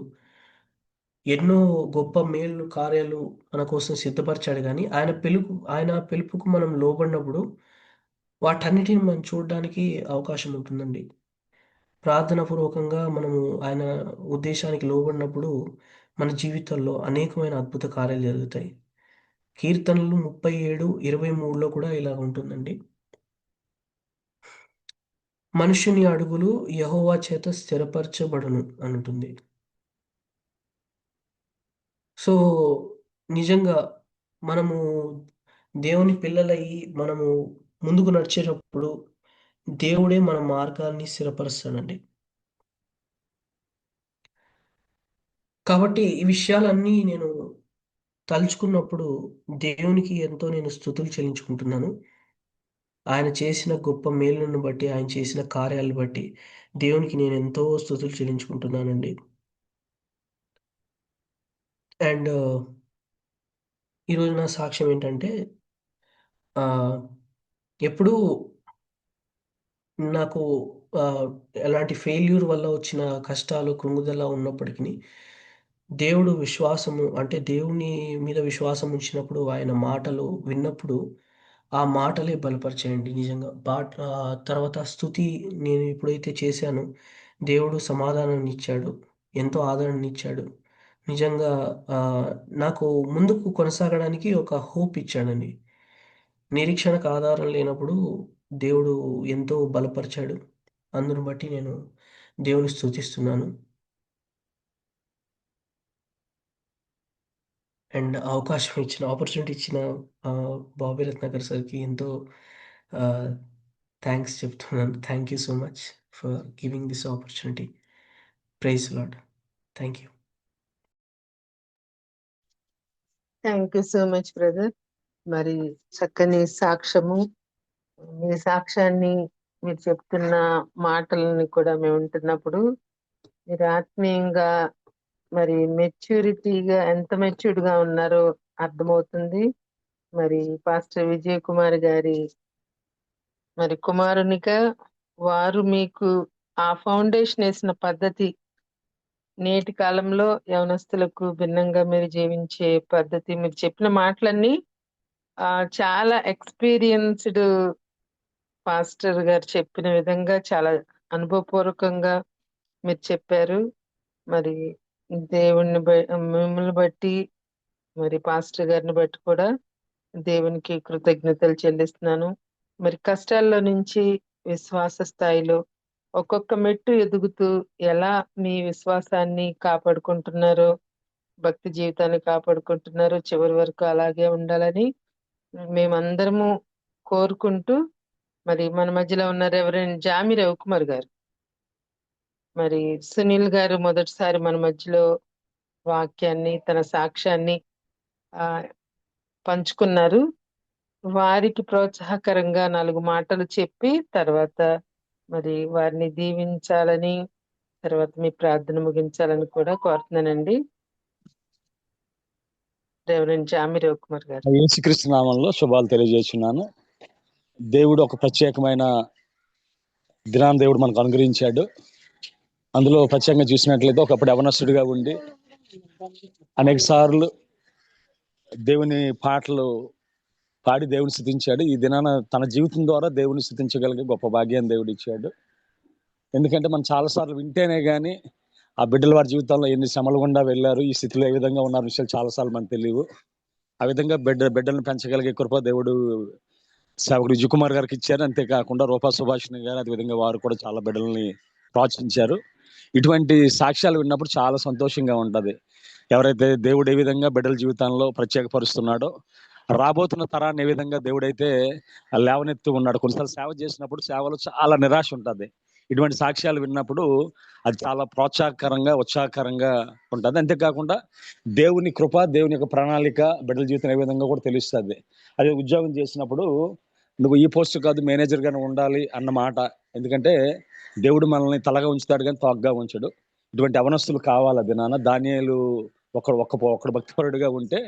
ఎన్నో గొప్ప మేలు కార్యాలు మన కోసం సిద్ధపరిచాడు గానీ, ఆయన పిలుపుకు మనం లోబడినప్పుడు వాటన్నిటిని మనం చూడడానికి అవకాశం ఉంటుందండి. ప్రార్థనాపూర్వకంగా మనము ఆయన ఉద్దేశానికి లోబడినప్పుడు మన జీవితాల్లో అనేకమైన అద్భుత కార్యాలు జరుగుతాయి. కీర్తనలు 37:23లో కూడా ఇలాగ ఉంటుందండి. మనుష్యుని అడుగులు యెహోవా చేత స్థిరపరచబడును అనుంటుంది. సో, నిజంగా మనము దేవుని పిల్లలయ్యి మనము ముందుకు నడిచేటప్పుడు దేవుడే మన మార్గాన్ని స్థిరపరుస్తాడండి. కాబట్టి ఈ విషయాలన్నీ నేను తలుచుకున్నప్పుడు దేవునికి ఎంతో నేను స్తుతులు చెల్లించుకుంటున్నాను. ఆయన చేసిన గొప్ప మేలులను బట్టి, ఆయన చేసిన కార్యాలను బట్టి దేవునికి నేనెంతో స్తుతులు చెల్లించుకుంటున్నానండి. అండ్ ఈరోజు నా సాక్ష్యం ఏంటంటే, ఆహ్, ఎప్పుడూ నాకు ఎలాంటి ఫెయిల్యూర్ వల్ల వచ్చిన కష్టాలు, కృంగుదల ఉన్నప్పటికిని దేవుడు విశ్వాసము అంటే దేవుని మీద విశ్వాసం ఉంచినప్పుడు, ఆయన మాటలు విన్నప్పుడు, ఆ మాటలే బలపరిచాయండి నిజంగా. తర్వాత స్తుతి నేను ఎప్పుడైతే చేశానో, దేవుడు సమాధానాన్నిచ్చాడు. ఎంతో ఆదరణనిచ్చాడు. నిజంగా ఆహ్, నాకు ముందుకు కొనసాగడానికి ఒక హోప్ ఇచ్చాడండి. నిరీక్షణకు ఆధారం లేనప్పుడు దేవుడు ఎంతో బలపరిచాడు. అందును బట్టి నేను దేవుని స్తుతిస్తున్నాను. అండ్ ఆపర్చునిటీ ఇచ్చిన బాబీ రత్నాకర్ సార్‌కి ఎంతో ఆహ్, థాంక్స్ చెప్తున్నాను. Thank you so much for giving this opportunity. Praise Lord. Thank you. Thank you so much brother. మరి చక్కని సాక్ష్యము, మీ సాక్ష్యాన్ని మీరు చెప్తున్న మాటలని కూడా మేము వింటున్నప్పుడు మీరు ఆత్మీయంగా మరి మెచ్యూరిటీగా ఎంత మెచ్యూర్డ్ గా ఉన్నారో అర్థమవుతుంది. మరి పాస్టర్ విజయ్ కుమార్ గారి మరి కుమారునిగా వారు మీకు ఆ ఫౌండేషన్ వేసిన పద్ధతి, నేటి కాలంలో యవనస్తులకు భిన్నంగా మీరు జీవించే పద్ధతి, మీరు చెప్పిన మాటలన్నీ చాలా ఎక్స్పీరియన్స్డ్ పాస్టర్ గారు చెప్పిన విధంగా చాలా అనుభవపూర్వకంగా మీరు చెప్పారు. మరి దేవుణ్ణి మిమ్మల్ని బట్టి మరి పాస్టర్ గారిని బట్టి కూడా దేవునికి కృతజ్ఞతలు చెల్లిస్తున్నాను. మరి కష్టాల్లో నుంచి విశ్వాస స్థాయిలో ఒక్కొక్క మెట్టు ఎదుగుతూ ఎలా మీ విశ్వాసాన్ని కాపాడుకుంటున్నారో, భక్తి జీవితాన్ని కాపాడుకుంటున్నారో, చివరి వరకు అలాగే ఉండాలని మేమందరము కోరుకుంటూ, మరి మన మధ్యలో ఉన్న రెవరెండ్ జామి రవికుమార్ గారు, మరి సునీల్ గారు మొదటిసారి మన మధ్యలో వాక్యాన్ని, తన సాక్ష్యాన్ని ఆ పంచుకున్నారు. వారికి ప్రోత్సాహకరంగా 4 మాటలు చెప్పి తర్వాత మరి వారిని దీవించాలని, తర్వాత మీ ప్రార్థన ముగించాలని కూడా కోరుతున్నానండి. రెవరెండ్ జామి రవికుమార్ గారు. యేసుక్రీస్తు నామంలో శుభాలు తెలియజేస్తున్నాను. దేవుడు ఒక ప్రత్యేకమైన దినాన్ని దేవుడు మనకు అనుగ్రహించాడు. అందులో ప్రత్యేకంగా చూసినట్లయితే ఒకప్పుడు యవనస్తుడిగా ఉండి అనేక సార్లు దేవుని పాటలు పాడి దేవుని స్తుతించాడు. ఈ దినాన తన జీవితం ద్వారా దేవుని స్తుతించగలిగే గొప్ప భాగ్యాన్ని దేవుడు ఇచ్చాడు. ఎందుకంటే మనం చాలాసార్లు వింటేనే కానీ ఆ బిడ్డల వారి జీవితంలో ఎన్ని శ్రమలు గుండా వెళ్ళారు, ఈ స్థితిలో ఏ విధంగా ఉన్నారు విషయాలు చాలాసార్లు మనకు తెలియవు. ఆ విధంగా బిడ్డలను పెంచగలిగే కృప దేవుడు సేవకుడు విజయకుమార్ గారికి ఇచ్చారు. అంతేకాకుండా రూపా సుభాషిణి గారు అదేవిధంగా వారు కూడా చాలా బిడ్డల్ని ప్రోత్సహించారు. ఇటువంటి సాక్ష్యాలు విన్నప్పుడు చాలా సంతోషంగా ఉంటది. ఎవరైతే దేవుడు ఏ విధంగా బిడ్డల జీవితంలో ప్రత్యేకపరుస్తున్నాడో, రాబోతున్న తరాన్ని ఏ విధంగా దేవుడైతే లేవనెత్తి ఉన్నాడు. కొన్నిసార్లు సేవ చేసినప్పుడు సేవలో చాలా నిరాశ ఉంటుంది. ఇటువంటి సాక్ష్యాలు విన్నప్పుడు అది చాలా ప్రోత్సాహకరంగా, ఉత్సాహకరంగా ఉంటుంది. అంతేకాకుండా దేవుని కృప, దేవుని యొక్క ప్రణాళిక బిడ్డల జీవితం ఏ విధంగా కూడా తెలుస్తుంది. అదే ఉద్యోగం చేసినప్పుడు నువ్వు ఈ పోస్ట్ కాదు మేనేజర్ గానే ఉండాలి అన్న మాట. ఎందుకంటే దేవుడు మనల్ని తలగా ఉంచుతాడు కానీ తోగ్గా ఉంచడు. ఇటువంటి అవనస్తులు కావాలి. అది నాన్న దానియేలు ఒకడు భక్తిపరుడుగా ఉంటే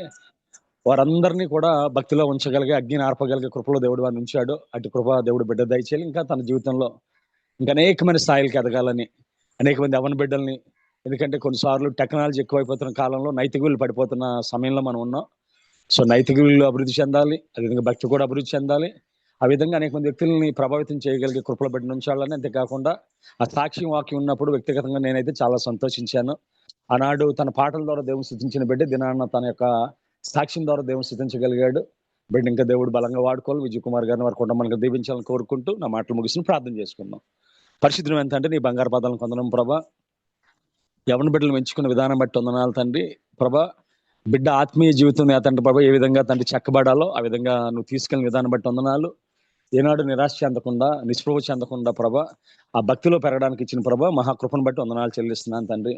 వారందరినీ కూడా భక్తిలో ఉంచగలిగే, అగ్నిని ఆర్పగలిగే కృపలో దేవుడు వారిని ఉంచాడు. అటు కృప దేవుడు బిడ్డ దయచేయాలి. ఇంకా తన జీవితంలో ఇంకా అనేకమైన స్థాయిలకి ఎదగాలని, అనేక మంది అవన బిడ్డల్ని, ఎందుకంటే కొన్నిసార్లు టెక్నాలజీ ఎక్కువైపోతున్న కాలంలో నైతిక విలువలు పడిపోతున్న సమయంలో మనం ఉన్నాం. సో నైతిక విలువలు అభివృద్ధి చెందాలి, అదేవిధంగా భక్తి కూడా అభివృద్ధి చెందాలి. ఆ విధంగా అనేక మంది వ్యక్తులని ప్రభావితం చేయగలిగే కృపల బిడ్డ ఉంచాలని. అంతేకాకుండా ఆ సాక్ష్యం వాక్యం ఉన్నప్పుడు వ్యక్తిగతంగా నేనైతే చాలా సంతోషించాను. ఆనాడు తన పాటల ద్వారా దేవుని స్థుతించిన బిడ్డ దినాన్న తన యొక్క సాక్ష్యం ద్వారా దేవుని స్థుతించగలిగాడు. బిడ్డ ఇంకా దేవుడు బలంగా వాడుకోవాలి. విజయకుమార్ గారిని వారి కుటుంబానికి దీవించాలని కోరుకుంటూ నా మాటలు ముగిసిన ప్రార్థన చేసుకుందాం. పరిశుద్ధం ఎంత అంటే నీ బంగారు పాదాలను కొందనం ప్రభా. యవన బిడ్డలు పెంచుకున్న విధానం బట్టి వందనాలు తండ్రి. ప్రభా బిడ్డ ఆత్మీయ జీవితం తండ్రి ప్రభా ఏ విధంగా తండ్రి చెక్కబడాలో ఆ విధంగా నువ్వు తీసుకెళ్ళిన విధానం బట్టి వందనాలు. ఏనాడు నిరాశ చెందకుండా, నిస్పృహ చెందకుండా ప్రభా ఆ భక్తిలో పెరగడానికి ఇచ్చిన ప్రభా మహాకృపను బట్టి వందనాలు చెల్లిస్తున్నాను తండ్రి.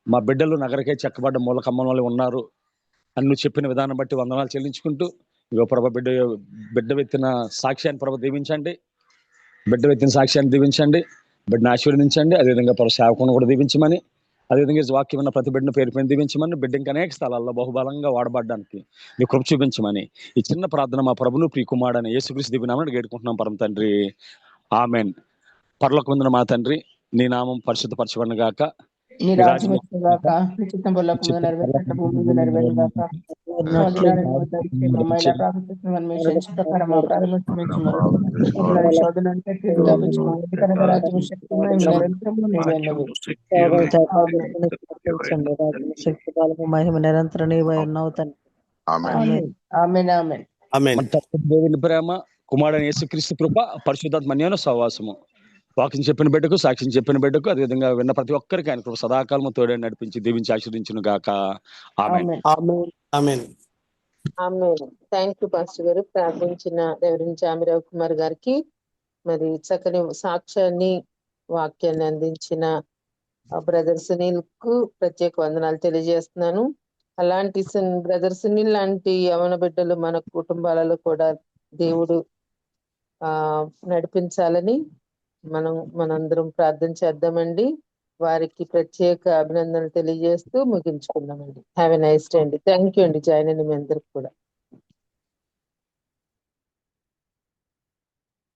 మా బిడ్డలు నగరకే చెక్కబడ్డ మూల కమ్మం వల్ల ఉన్నారు అని నువ్వు చెప్పిన విధానం బట్టి వందనాలు చెల్లించుకుంటూ, ఇగో ప్రభా బిడ్డ వెత్తిన సాక్ష్యాన్ని ప్రభా దీవించండి. బిడ్డ వెత్తిన సాక్ష్యాన్ని దీవించండి, బిడ్డను ఆశీర్వదించండి. అదేవిధంగా ప్రభు సేవకులను కూడా దీవించమని, అదేవిధంగా వాక్యం ఉన్న ప్రతి బిడ్డను పేరు పైన దీవించమని, బిడ్డ ఇంకా అనేక స్థలాల్లో బహుబలంగా వాడబడడానికి నీ కృప చూపించమని ఈ చిన్న ప్రార్థన మా ప్రభును ప్రియకుమారుడైన యేసుక్రీస్తు దివ్యనామమున వేడుకుంటున్నాం పరమ తండ్రి. ఆమెన్. పరలోకమందున మా తండ్రి, నీ నామం పరిశుద్ధపరచబడును గాక. నీ రాజ్యం వచ్చును గాక, నీ చిత్తం పరలోకమందు నెరవేరినట్టు భూమి మీద నెరవేరును గాక. మమ్మల్ని ప్రార్థిస్తున్న మన మిషన్ ప్రకారం మా ప్రారంభం శోధన అంటే రాజ్యం శక్తి నిరంతరము నీవైనవి. శక్తి బలము మహిమ నిరంతరం నీవై ఉన్నావు తండ్రి. ఆమేన్ ఆమేన్. దేవుని ప్రేమ, కుమారుడైన యేసుక్రీస్తు కృప, పరిశుద్ధాత్మ అన్యోన్య సహవాసము వాక్యం చెప్పిన బిడ్డకు, సాక్ష్యం చెప్పిన బిడ్డకు, అదేవిధంగా విన్న ప్రతి ఒక్కరికి ఆయన కృప సదాకాలము తోడే నడిపించి దీవించి ఆశీర్వదించును గాక. ఆమేన్. ఆమేన్. థ్యాంక్ యూ పాస్టర్ గారు. ప్రార్థించిన రెవరెండ్ జామిరావు కుమార్ గారికి, మరి చక్కని సాక్ష్యాన్ని వాక్యాన్ని అందించిన బ్రదర్ సునీల్ కు ప్రత్యేక వందనాలు తెలియజేస్తున్నాను. అలాంటి బ్రదర్ సునీల్ లాంటి యవన బిడ్డలు మన కుటుంబాలలో కూడా దేవుడు నడిపించాలని మనందరం ప్రార్థన చేద్దామండి. వారికి ప్రత్యేక అభినందనలు తెలియజేస్తూ ముగించుకుందామండి. హ్యావ్ ఎ నైస్ డే అండి. థ్యాంక్ యూ అండి. జాయిన్ అయిన మీ అందరికి కూడా.